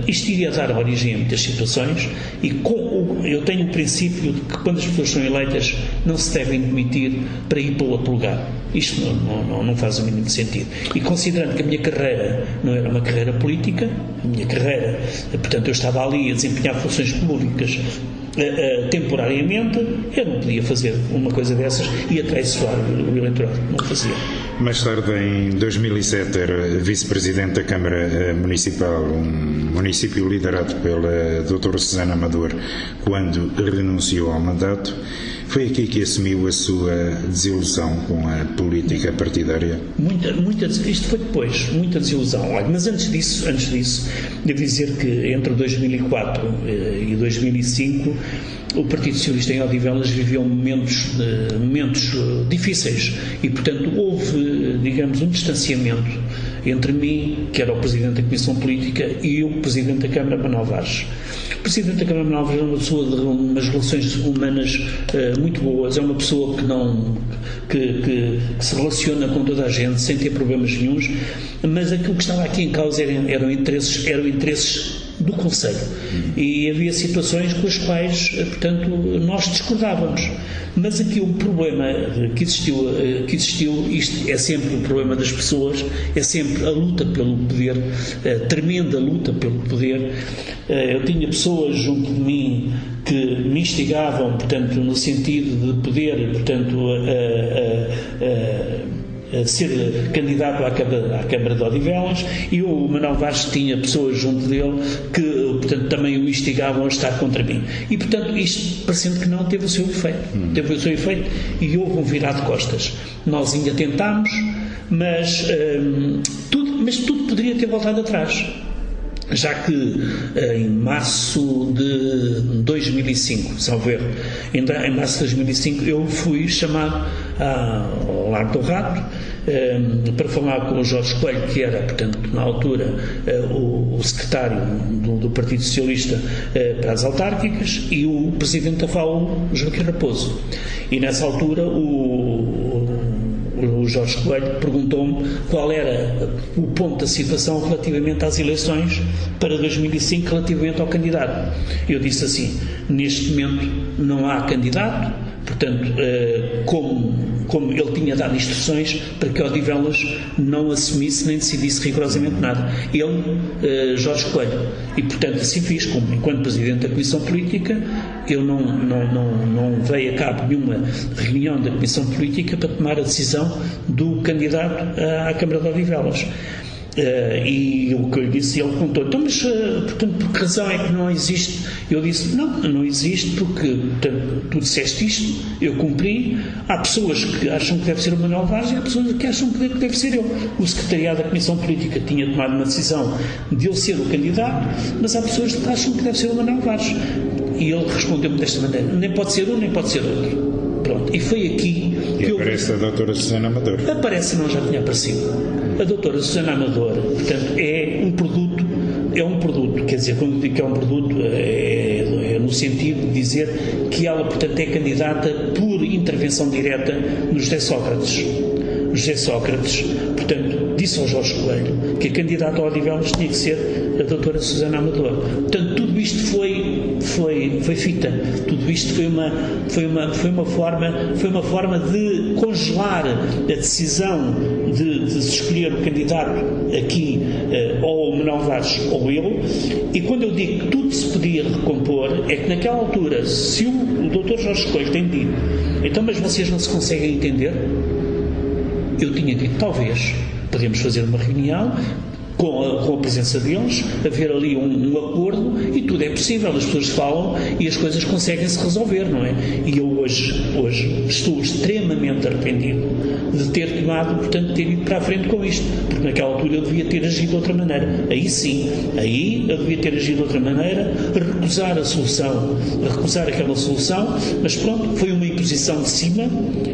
isto iria dar origem a muitas situações e eu tenho o princípio de que quando as pessoas são eleitas não se devem demitir para ir para o outro lugar. Isto não faz o mínimo sentido. E considerando que a minha carreira não era uma carreira política, a minha carreira, portanto, eu estava ali a desempenhar funções públicas temporariamente, eu não podia fazer uma coisa dessas e atraiçoar o eleitorado. Não fazia. Mais tarde, em 2007, era vice-presidente da Câmara Municipal, um município liderado pela doutora Susana Amador, quando renunciou ao mandato. Foi aqui que assumiu a sua desilusão com a política partidária? Isto foi depois, muita desilusão. Olha, mas antes disso, devo dizer que entre 2004 e 2005 o Partido Socialista em Odivelas viveu momentos difíceis e, portanto, houve, digamos, um distanciamento entre mim, que era o Presidente da Comissão Política, e o Presidente da Câmara, Manuel Vaz. O Presidente da Câmara, Manuel Vaz, é uma pessoa de umas relações humanas muito boas, é uma pessoa que se relaciona com toda a gente sem ter problemas nenhuns, mas aquilo que estava aqui em causa eram interesses do Conselho. E havia situações com as quais, portanto, nós discordávamos. Mas aqui o problema que existiu, isto é sempre o problema das pessoas, é sempre a luta pelo poder, a tremenda luta pelo poder. Eu tinha pessoas junto de mim que me instigavam, portanto, no sentido de poder, portanto, ser candidato à Câmara de Odivelas, e o Manuel Vaz tinha pessoas junto dele que, portanto, também o instigavam a estar contra mim. E, portanto, isto, parecendo que não, teve o seu efeito. E houve um virar de costas. Nós ainda tentámos, mas tudo poderia ter voltado atrás. Já que em março de 2005, salvo erro, em março de 2005 eu fui chamado ao Largo do Rato para falar com o Jorge Coelho, que era, portanto, na altura o secretário do Partido Socialista para as autárquicas, e o presidente da FAU, Joaquim Raposo. E nessa altura o Jorge Coelho perguntou-me qual era o ponto da situação relativamente às eleições para 2005, relativamente ao candidato. Eu disse assim: neste momento não há candidato, portanto, como ele tinha dado instruções para que Odivelas não assumisse nem decidisse rigorosamente nada. Ele, Jorge Coelho. E, portanto, assim fiz, como enquanto Presidente da Comissão Política, eu não veio a cabo nenhuma reunião da Comissão Política para tomar a decisão do candidato à Câmara de Odivelas. E o que eu lhe disse, ele perguntou: então, mas portanto, por que razão é que não existe? Eu disse: não existe porque, portanto, tu disseste isto, eu cumpri. Há pessoas que acham que deve ser o Manuel Vaz e há pessoas que acham que deve ser eu. O secretariado da Comissão Política tinha tomado uma decisão de eu ser o candidato, mas há pessoas que acham que deve ser o Manuel Vaz. E ele respondeu-me desta maneira: nem pode ser um, nem pode ser outro. Pronto. E foi aqui que aparece a doutora Susana Amador. Aparece, não, já tinha aparecido. A doutora Susana Amador, portanto, é um produto, quer dizer, quando digo que é um produto, é no sentido de dizer que ela, portanto, é candidata por intervenção direta no José Sócrates. José Sócrates, portanto, disse ao Jorge Coelho que a candidata ao Odivelas tinha que ser a doutora Susana Amador. Portanto, tudo isto foi fita. Tudo isto foi uma forma de congelar a decisão de se escolher o candidato aqui, ou o Manuel Vaz ou eu. E quando eu digo que tudo se podia recompor, é que naquela altura, se o Dr. Jorge Coelho tem dito: então, mas vocês não se conseguem entender? eu tinha dito, talvez, podemos fazer uma reunião com a presença deles, haver ali um acordo, e tudo é possível, as pessoas falam e as coisas conseguem-se resolver, não é? E eu hoje estou extremamente arrependido de ter tomado, portanto, de ter ido para a frente com isto, porque naquela altura eu devia ter agido de outra maneira. Aí sim, aí eu devia ter agido de outra maneira, recusar a solução, recusar aquela solução, mas pronto, foi uma imposição de cima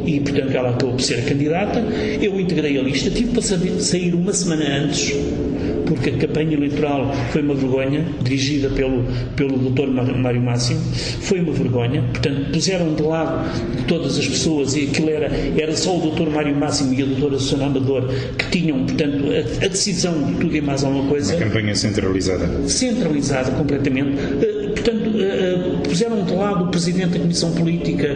e, portanto, ela acabou por ser a candidata. Eu integrei a lista, tive para sair uma semana antes, porque a campanha eleitoral foi uma vergonha, dirigida pelo Dr. Mário Máximo, foi uma vergonha, portanto, puseram de lado de todas as pessoas, e aquilo era só o Dr. Mário Máximo e a Dra. Susana Amador que tinham, portanto, a decisão de tudo e mais alguma coisa. Uma campanha centralizada. Centralizada completamente. Portanto, puseram de lado o Presidente da Comissão Política,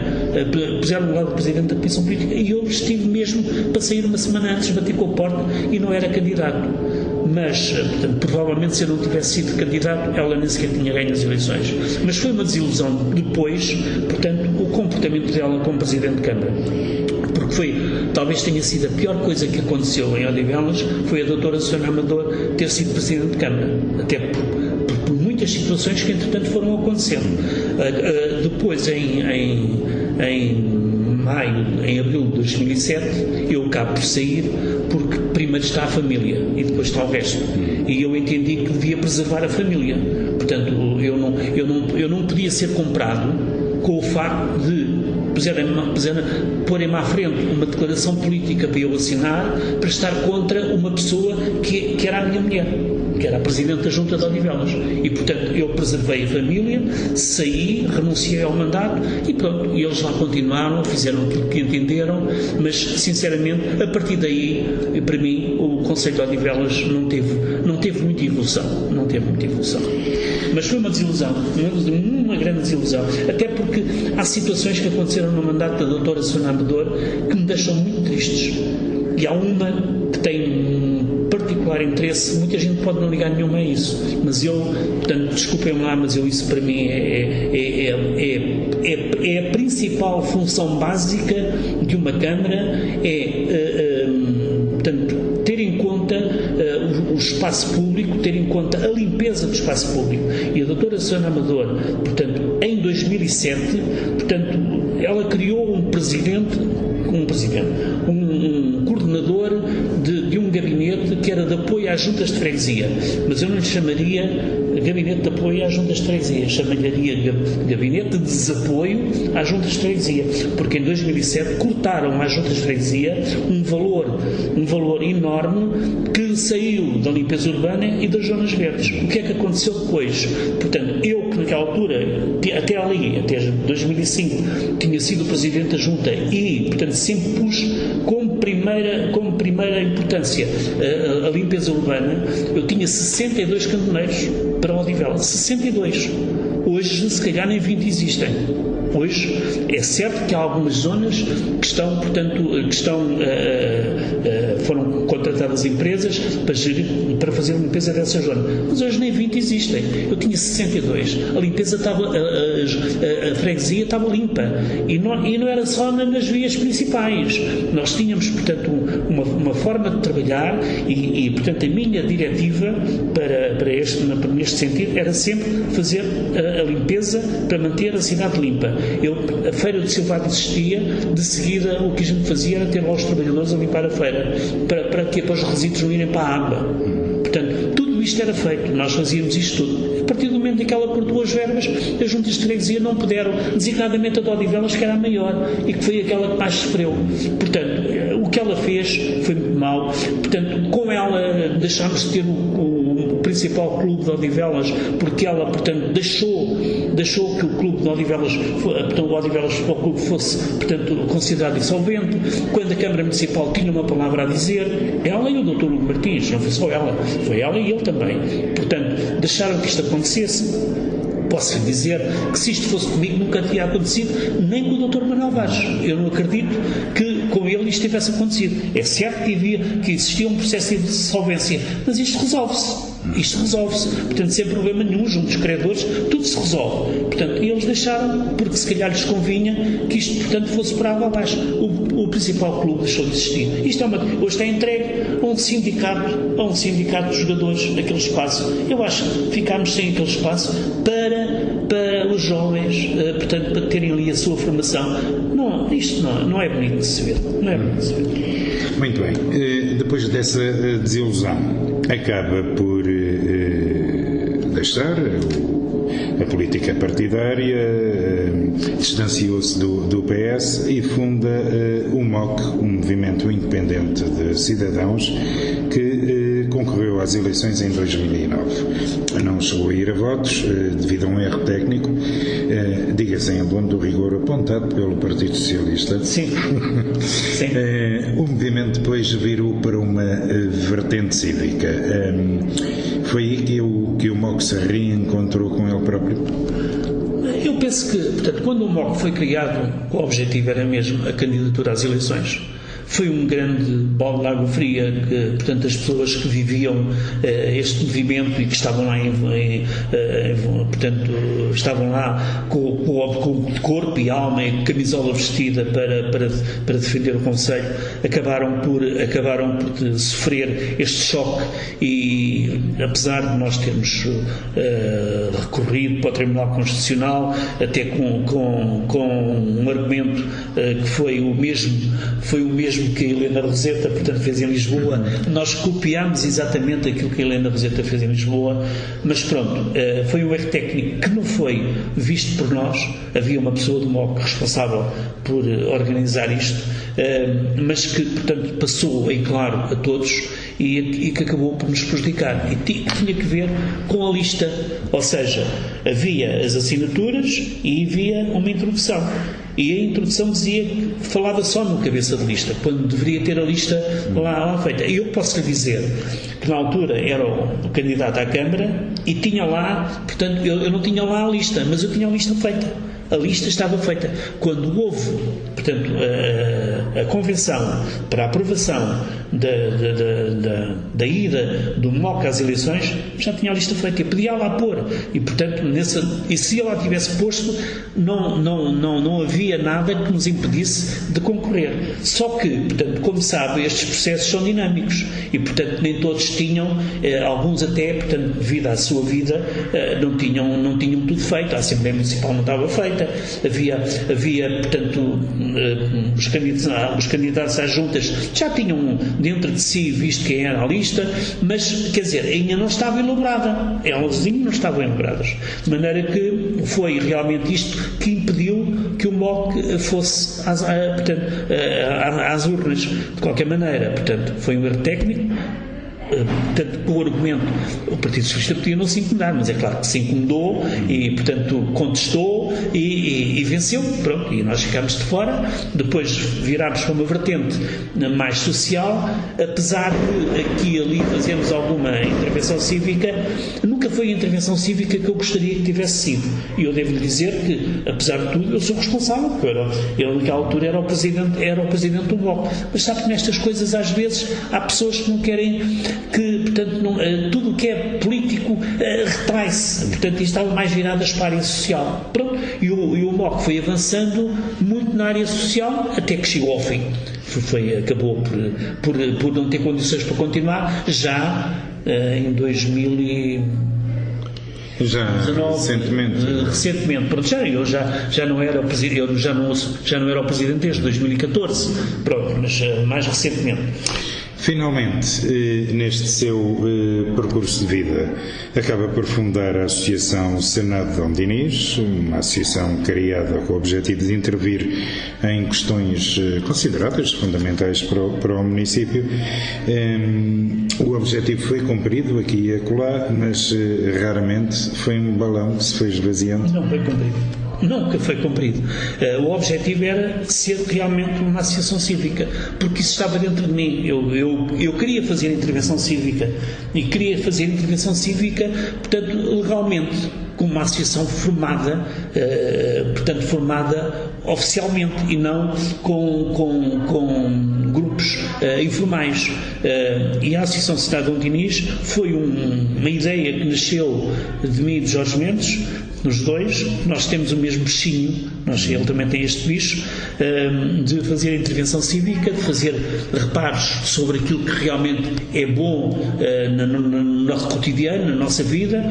e eu estive mesmo para sair uma semana antes, bati com a porta e não era candidato. Mas, portanto, provavelmente, se eu não tivesse sido candidato, ela nem sequer tinha ganho as eleições. Mas foi uma desilusão depois, portanto, o comportamento dela como Presidente de Câmara. Porque talvez tenha sido a pior coisa que aconteceu em Odivelas, foi a Dra. Susana Amador ter sido Presidente de Câmara. Até por muitas situações que, entretanto, foram acontecendo. Depois, em abril de 2007, eu acabo por sair, porque primeiro está a família e depois está o resto. E eu entendi que devia preservar a família. Portanto, eu não podia ser comprado com o facto de porem-me à frente uma declaração política para eu assinar, para estar contra uma pessoa que era a minha mulher, que era a Presidente da Junta de Odivelas. E, portanto, eu preservei a família, saí, renunciei ao mandato e pronto. E eles lá continuaram, fizeram tudo o que entenderam, mas, sinceramente, a partir daí, para mim, o Conselho de Odivelas não teve muita evolução. Não teve muita evolução. Mas foi uma desilusão, uma grande desilusão. Até porque há situações que aconteceram no mandato da Dra. Susana Amador que me deixam muito tristes. E há uma que tem um particular interesse, muita gente pode não ligar nenhuma a isso, mas eu, portanto, desculpem-me lá, mas isso para mim é a principal função básica de uma Câmara, portanto, ter em conta o espaço público, ter em conta a limpeza do espaço público. E a Dra. Susana Amador, portanto, em 2007, portanto, ela criou um coordenador de um gabinete que era de apoio às juntas de freguesia, mas eu não lhe chamaria gabinete de apoio às juntas de freguesia, chamaria gabinete de desapoio às juntas de freguesia, porque em 2007 cortaram às juntas de freguesia um valor enorme que saiu da limpeza urbana e das zonas verdes. O que é que aconteceu depois? Portanto, eu que naquela altura, até 2005, tinha sido Presidente da Junta e, portanto, sempre pus como primeira importância a limpeza urbana, eu tinha 62 cantoneiros para Odivelas. 62. Hoje, se calhar, nem 20 existem. Hoje, é certo que há algumas zonas que estão, portanto, foram contratadas empresas para fazer a limpeza dessas zonas. Mas hoje nem 20 existem. Eu tinha 62. A limpeza estava, a freguesia estava limpa. E não era só nas vias principais. Nós tínhamos, portanto, uma forma de trabalhar e portanto, a minha diretiva neste sentido era sempre fazer a limpeza para manter a cidade limpa. A feira de Silvado existia, de seguida o que a gente fazia era ter lá os trabalhadores a limpar a feira, para que depois os resíduos não irem para a água. Portanto, tudo isto era feito, nós fazíamos isto tudo. A partir do momento em que ela cortou as verbas, as juntas de freguesia não puderam, designadamente a de Odivelas, que era a maior e que foi aquela que mais sofreu. Portanto, o que ela fez foi muito mau. Portanto, com ela deixámos de ter o principal clube de Odivelas, porque ela, portanto, deixou que o clube de Odivelas, portanto, o Odivelas Futebol Clube fosse, portanto, considerado insolvente. Quando a Câmara Municipal tinha uma palavra a dizer, ela e o Dr. Hugo Martins, não foi só ela, foi ela e ele também. Portanto, deixaram que isto acontecesse. Posso lhe dizer que se isto fosse comigo nunca tinha acontecido, nem com o Dr. Manuel Vaz. Eu não acredito que com ele isto tivesse acontecido. É certo que existia um processo de insolvência, mas isto resolve-se. isto resolve-se. Portanto, sem problema nenhum, junto dos credores, tudo se resolve. Portanto, e eles deixaram, porque se calhar lhes convinha que isto, portanto, fosse por água abaixo. O principal clube deixou de existir. Isto hoje está entregue a um sindicato de jogadores naquele espaço. Eu acho que ficámos sem aquele espaço para os jovens, portanto, para terem ali a sua formação. Não, isto não é bonito de se ver. Não é bonito de se ver. Muito bem. Depois dessa desilusão, acaba por deixar a política partidária, distanciou-se do PS e funda o MOC, um movimento independente de cidadãos que concorreu às eleições em 2009. Não chegou a ir a votos devido a um erro técnico, diga-se em bom do rigor, apontado pelo Partido Socialista. Sim. Sim. O movimento depois virou para uma vertente cívica. Foi aí que o MOC se reencontrou com ele próprio? Eu penso que, portanto, quando o MOC foi criado, o objetivo era mesmo a candidatura às eleições. Foi um grande balde de água fria que, portanto, as pessoas que viviam este movimento e que estavam lá, portanto, estavam lá com corpo e alma e camisola vestida para defender o Conselho, acabaram por sofrer este choque e, apesar de nós termos recorrido para o Tribunal Constitucional, até com um argumento que foi o mesmo que a Helena Roseta, portanto, fez em Lisboa. Nós copiámos exatamente aquilo que a Helena Roseta fez em Lisboa, mas pronto, foi um erro técnico que não foi visto por nós. Havia uma pessoa do MOC responsável por organizar isto, mas que, portanto, passou em claro a todos e que acabou por nos prejudicar. E tinha que ver com a lista, ou seja, havia as assinaturas e havia uma introdução. E a introdução dizia que falava só no cabeça de lista, quando deveria ter a lista lá feita. E eu posso lhe dizer que na altura era o candidato à Câmara e tinha lá, portanto, eu não tinha lá a lista, mas eu tinha a lista feita. A lista estava feita. Quando houve, portanto, a convenção para a aprovação da ida do MOC às eleições, já tinha a lista feita e podia lá pôr. E, portanto, e se ela tivesse posto, não havia nada que nos impedisse de concorrer. Só que, portanto, como sabe, estes processos são dinâmicos e, portanto, nem todos tinham, alguns até, portanto, devido à sua vida, não tinham tudo feito. A Assembleia Municipal não estava feita. Havia, portanto, os candidatos às juntas já tinham dentro de si visto quem era a lista, mas, quer dizer, ainda não estava elaborada. Elas ainda não estavam elaboradas. De maneira que foi realmente isto que impediu que o MOC fosse às urnas. De qualquer maneira, portanto, foi um erro técnico. Portanto, o argumento, o Partido Socialista podia não se incomodar, mas é claro que se incomodou e, portanto, contestou e venceu, pronto, e nós ficámos de fora. Depois virámos para uma vertente mais social, apesar de aqui e ali fazermos alguma intervenção cívica. Nunca foi a intervenção cívica que eu gostaria que tivesse sido, e eu devo lhe dizer que, apesar de tudo, eu sou responsável, porque ele naquela altura era o presidente do MOC, mas sabe que nestas coisas às vezes há pessoas que não querem, que, portanto, tudo o que é político retrai-se, portanto, e estava mais virado para a área social. Pronto, e o MOC foi avançando muito na área social até que chegou ao fim. Acabou por não ter condições para continuar, já em 2000 já 19, recentemente, pronto, eu já não era o presidente, eu já não era o presidente desde 2014, pronto, mas mais recentemente. Finalmente, neste seu percurso de vida, acaba por fundar a Associação Senado Dom Dinis, uma associação criada com o objetivo de intervir em questões consideradas fundamentais para o município. O objetivo foi cumprido aqui e acolá, mas raramente foi um balão que se foi esvaziando. Não foi cumprido. Nunca foi cumprido. O objetivo era ser realmente uma associação cívica, porque isso estava dentro de mim. Eu queria fazer intervenção cívica, portanto, legalmente, como uma associação formada, portanto formada oficialmente e não com grupos informais. E a Associação Cidadão de Inês foi uma ideia que nasceu de mim e de Jorge Mendes, nos dois. Nós temos o mesmo bichinho, ele também tem este bicho, de fazer a intervenção cívica, de fazer reparos sobre aquilo que realmente é bom no nosso cotidiano, na nossa vida,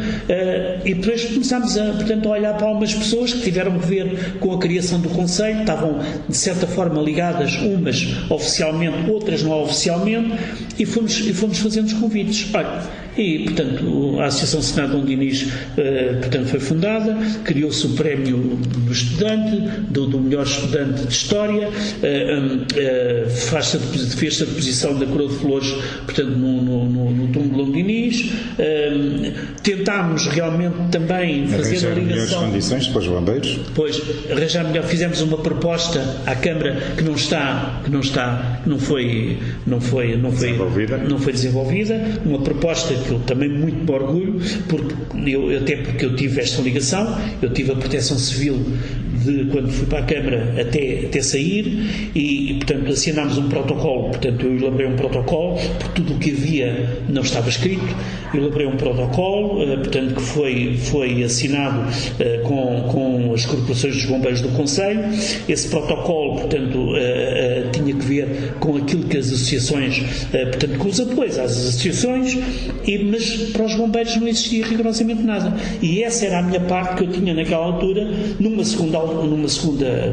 e depois começámos portanto, a olhar para algumas pessoas que tiveram que ver com a criação do Conselho, estavam de certa forma ligadas, umas oficialmente, outras não oficialmente, e fomos fazendo os convites. Olha, e, portanto, a Associação Cidadão de Inês, portanto, foi fundada, criou-se o prémio do estudante, do melhor estudante de História, fez-se a deposição da Coroa de Flores, portanto, no túmulo de Inês. Tentámos realmente também fazer a ligação... melhores condições para os bombeiros? Pois, arranjar melhor, fizemos uma proposta à Câmara que não foi desenvolvida, uma proposta que eu também muito me orgulho, porque eu tive esta ligação, eu tive a proteção civil de quando fui para a Câmara até sair e, portanto, assinámos um protocolo, portanto, eu elaborei um protocolo, porque tudo o que havia não estava escrito, eu elaborei um protocolo, portanto, que foi assinado com as corporações dos bombeiros do Conselho. Esse protocolo, portanto, tinha que ver com aquilo que as associações, portanto, com os apoios às associações, mas para os bombeiros não existia rigorosamente nada. E essa era a minha parte que eu tinha naquela altura, numa segunda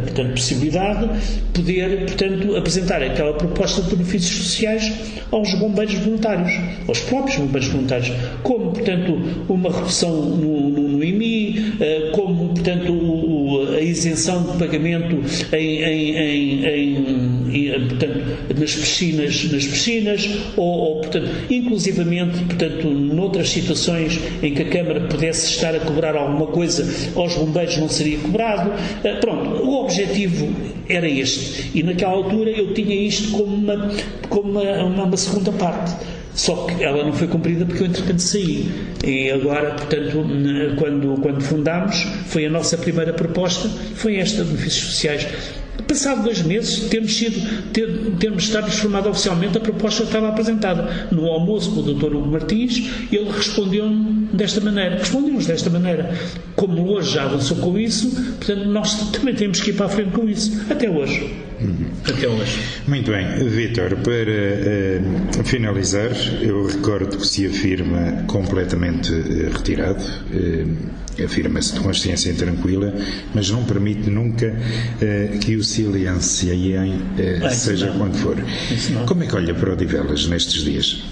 portanto, possibilidade, poder, portanto, apresentar aquela proposta de benefícios sociais aos bombeiros voluntários, aos próprios bombeiros voluntários, como, portanto, uma redução no IMI, como, portanto, a isenção de pagamento portanto, nas piscinas ou, portanto, inclusivamente, portanto, noutras situações em que a Câmara pudesse estar a cobrar alguma coisa, aos bombeiros não seria cobrado. Pronto, o objetivo era este. E naquela altura eu tinha isto como uma segunda parte. Só que ela não foi cumprida porque eu, entretanto, saí. E agora, portanto, quando fundámos, foi a nossa primeira proposta, foi esta, de benefícios sociais. Passado 2 meses, termos estado formado oficialmente, a proposta estava apresentada. No almoço com o Dr. Hugo Martins, ele respondeu-nos desta maneira. Como hoje já avançou com isso, portanto, nós também temos que ir para a frente com isso. Até hoje. Muito bem, Vítor, para finalizar, eu recordo que se afirma completamente retirado, afirma-se de consciência tranquila, mas não permite nunca que o silenciem, seja quando for. Como é que olha para Odivelas nestes dias?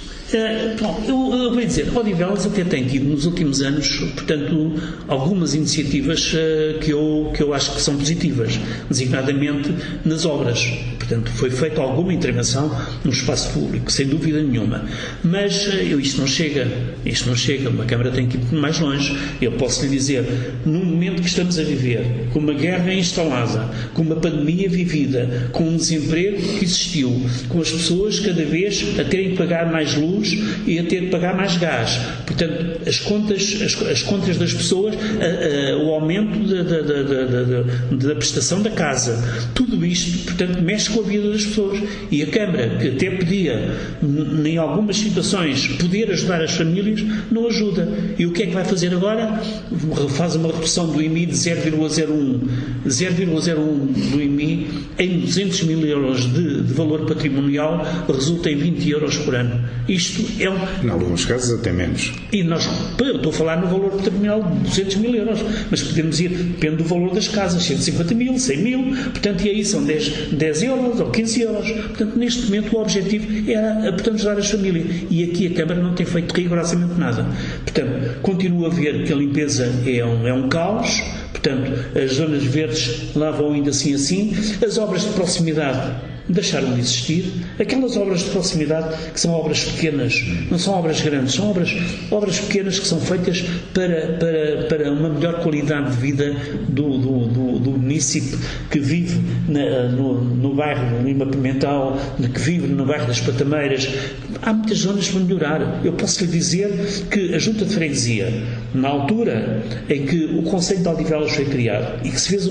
Eu vou dizer, Odivelas até tem tido nos últimos anos, portanto, algumas iniciativas que eu acho que são positivas, designadamente nas obras. Portanto, foi feita alguma intervenção no espaço público, sem dúvida nenhuma. Mas isto não chega. Uma Câmara tem que ir mais longe. Eu posso lhe dizer, no momento que estamos a viver, com uma guerra instalada, com uma pandemia vivida, com um desemprego que existiu, com as pessoas cada vez a terem que pagar mais luz e a ter que pagar mais gás. Portanto, as contas das pessoas, o aumento da prestação da casa, tudo isto, portanto, mexe com a vida das pessoas. E a Câmara, que até podia, em algumas situações, poder ajudar as famílias, não ajuda. E o que é que vai fazer agora? Faz uma redução do IMI de 0,01 do IMI em 200 mil euros de valor patrimonial, resulta em 20 euros por ano. Isto é em alguns casos até menos. E eu estou a falar no valor patrimonial de 200 mil euros, mas podemos ir, depende do valor das casas, 150 mil, 100 mil, portanto, e aí são 10 euros ou 15 euros. Portanto, neste momento o objetivo era, portanto, ajudar as famílias. E aqui a Câmara não tem feito rigorosamente nada. Portanto, continuo a ver que a limpeza é um caos. Portanto, as zonas verdes lá vão ainda assim. As obras de proximidade deixaram de existir. Aquelas obras de proximidade que são obras pequenas, não são obras grandes, são obras pequenas que são feitas para uma melhor qualidade de vida do munícipe que vive no bairro de Lima Pimental, que vive no bairro das Patameiras. Há muitas zonas para melhorar. Eu posso lhe dizer que a Junta de Freguesia, na altura em que o Conselho de Odivelas foi criado e que fez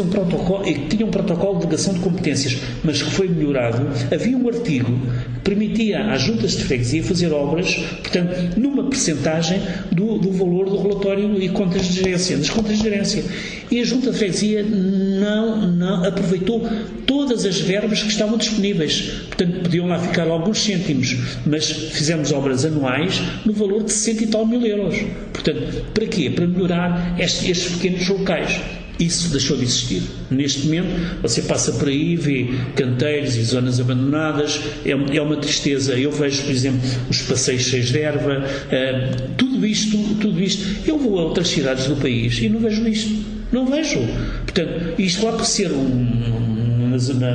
um protocolo, e que tinha um protocolo de delegação de competências, mas que foi melhorado, havia um artigo que permitia às juntas de freguesia fazer obras, portanto, numa percentagem do valor do relatório e contas de gerência, das contas de gerência. E a Junta de Freguesia não aproveitou todas as verbas que estavam disponíveis. Portanto, podiam lá ficar alguns cêntimos, mas fizemos obras anuais no valor de 60 e tal mil euros. Portanto, para quê? Para melhorar estes pequenos locais. Isso deixou de existir. Neste momento, você passa por aí, vê canteiros e zonas abandonadas, é uma tristeza. Eu vejo, por exemplo, os passeios cheios de erva, tudo isto. Eu vou a outras cidades do país e não vejo isto. Não vejo. Portanto, isto lá por ser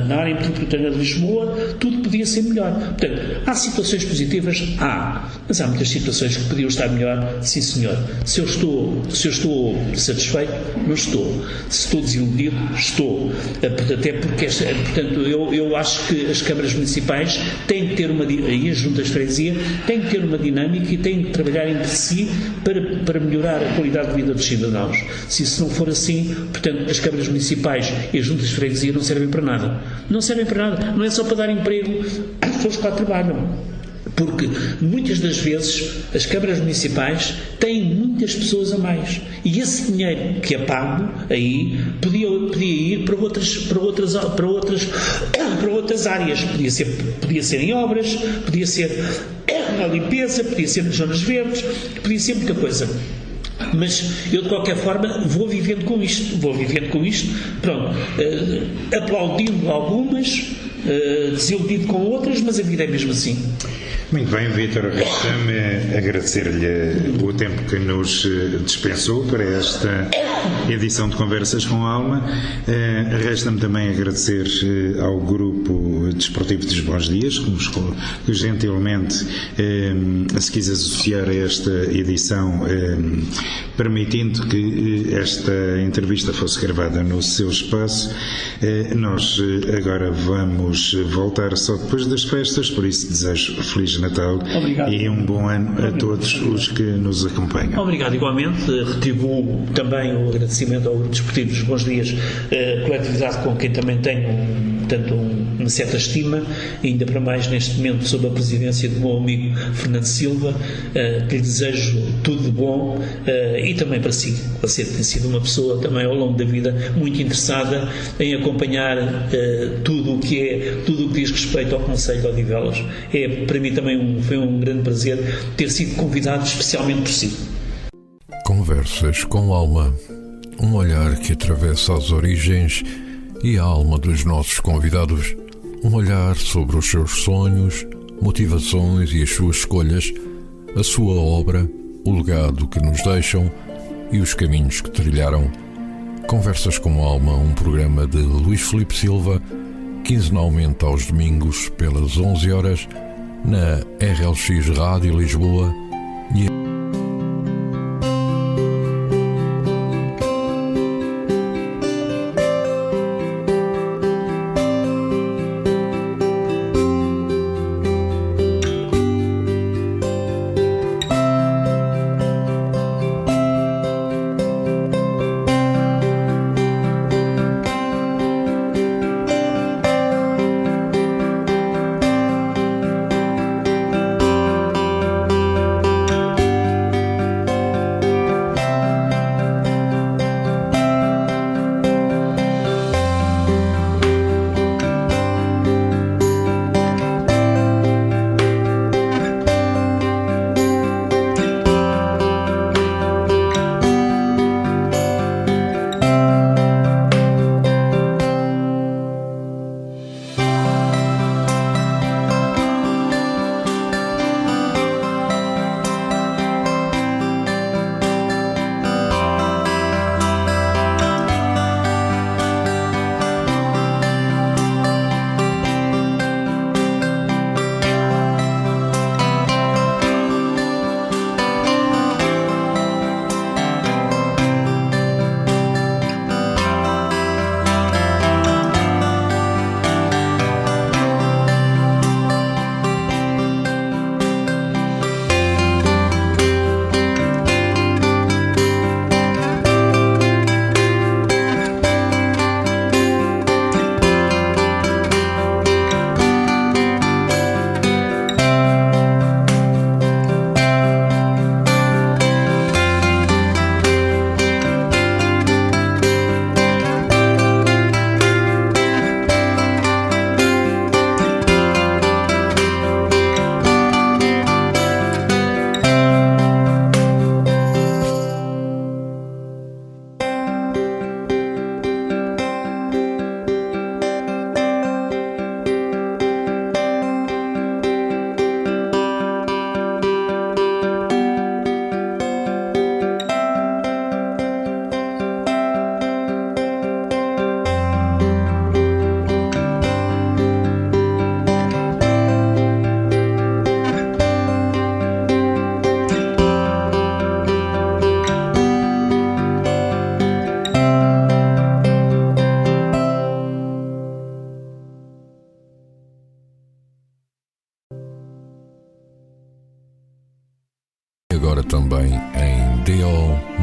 na área metropolitana de Lisboa, tudo podia ser melhor. Portanto, há situações positivas? Mas há muitas situações que podiam estar melhor, sim senhor. Se eu estou satisfeito, não estou. Se estou desiludido, estou. Até porque, portanto, eu acho que as câmaras municipais têm que ter e as juntas de freguesia têm que ter uma dinâmica e têm que trabalhar entre si para melhorar a qualidade de vida dos cidadãos. Se isso não for assim, portanto, as câmaras municipais e as juntas de freguesia não servem para nada. Não servem para nada. Não é só para dar emprego às pessoas que lá trabalham. Porque muitas das vezes as câmaras municipais têm muitas pessoas a mais. E esse dinheiro que é pago aí podia ir para outras áreas. Podia ser em obras, podia ser na limpeza, podia ser nas zonas verdes, podia ser muita coisa. Mas eu, de qualquer forma, vou vivendo com isto, pronto, aplaudindo algumas, desiludido com outras, mas a vida é mesmo assim. Muito bem, Vítor, resta-me agradecer-lhe o tempo que nos dispensou para esta edição de Conversas com Alma. Resta-me também agradecer ao Grupo Desportivo dos Bons Dias, que gentilmente se quis associar a esta edição, permitindo que esta entrevista fosse gravada no seu espaço. Nós agora vamos voltar só depois das festas, por isso desejo Feliz Natal. Obrigado. E um bom ano a todos os que nos acompanham. Obrigado igualmente. Retribuo também o agradecimento ao Grupo Desportivo dos Bons Dias, coletividade com quem também tenho uma certa estima, e ainda para mais neste momento sob a presidência do meu amigo Fernando Silva, que lhe desejo tudo de bom, e também para si. Você tem sido uma pessoa também ao longo da vida muito interessada em acompanhar tudo o que diz respeito ao Conselho de Odivelas. Para mim também foi um grande prazer ter sido convidado especialmente por si. Conversas com Alma, um olhar que atravessa as origens e a alma dos nossos convidados, um olhar sobre os seus sonhos, motivações e as suas escolhas, a sua obra, o legado que nos deixam e os caminhos que trilharam. Conversas com Alma, um programa de Luís Filipe Silva, quinzenalmente aos domingos pelas 11 horas, na RLX Rádio Lisboa e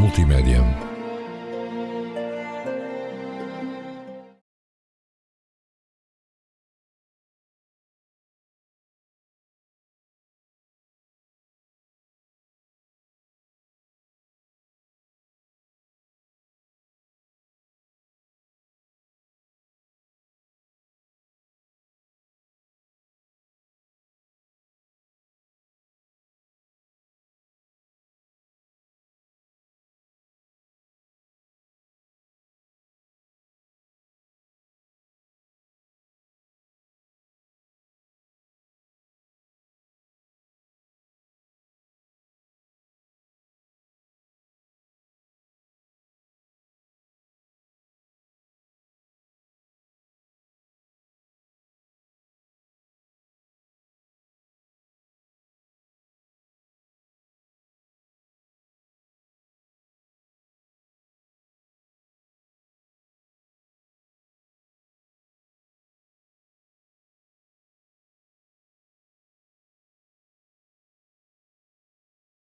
multimédia.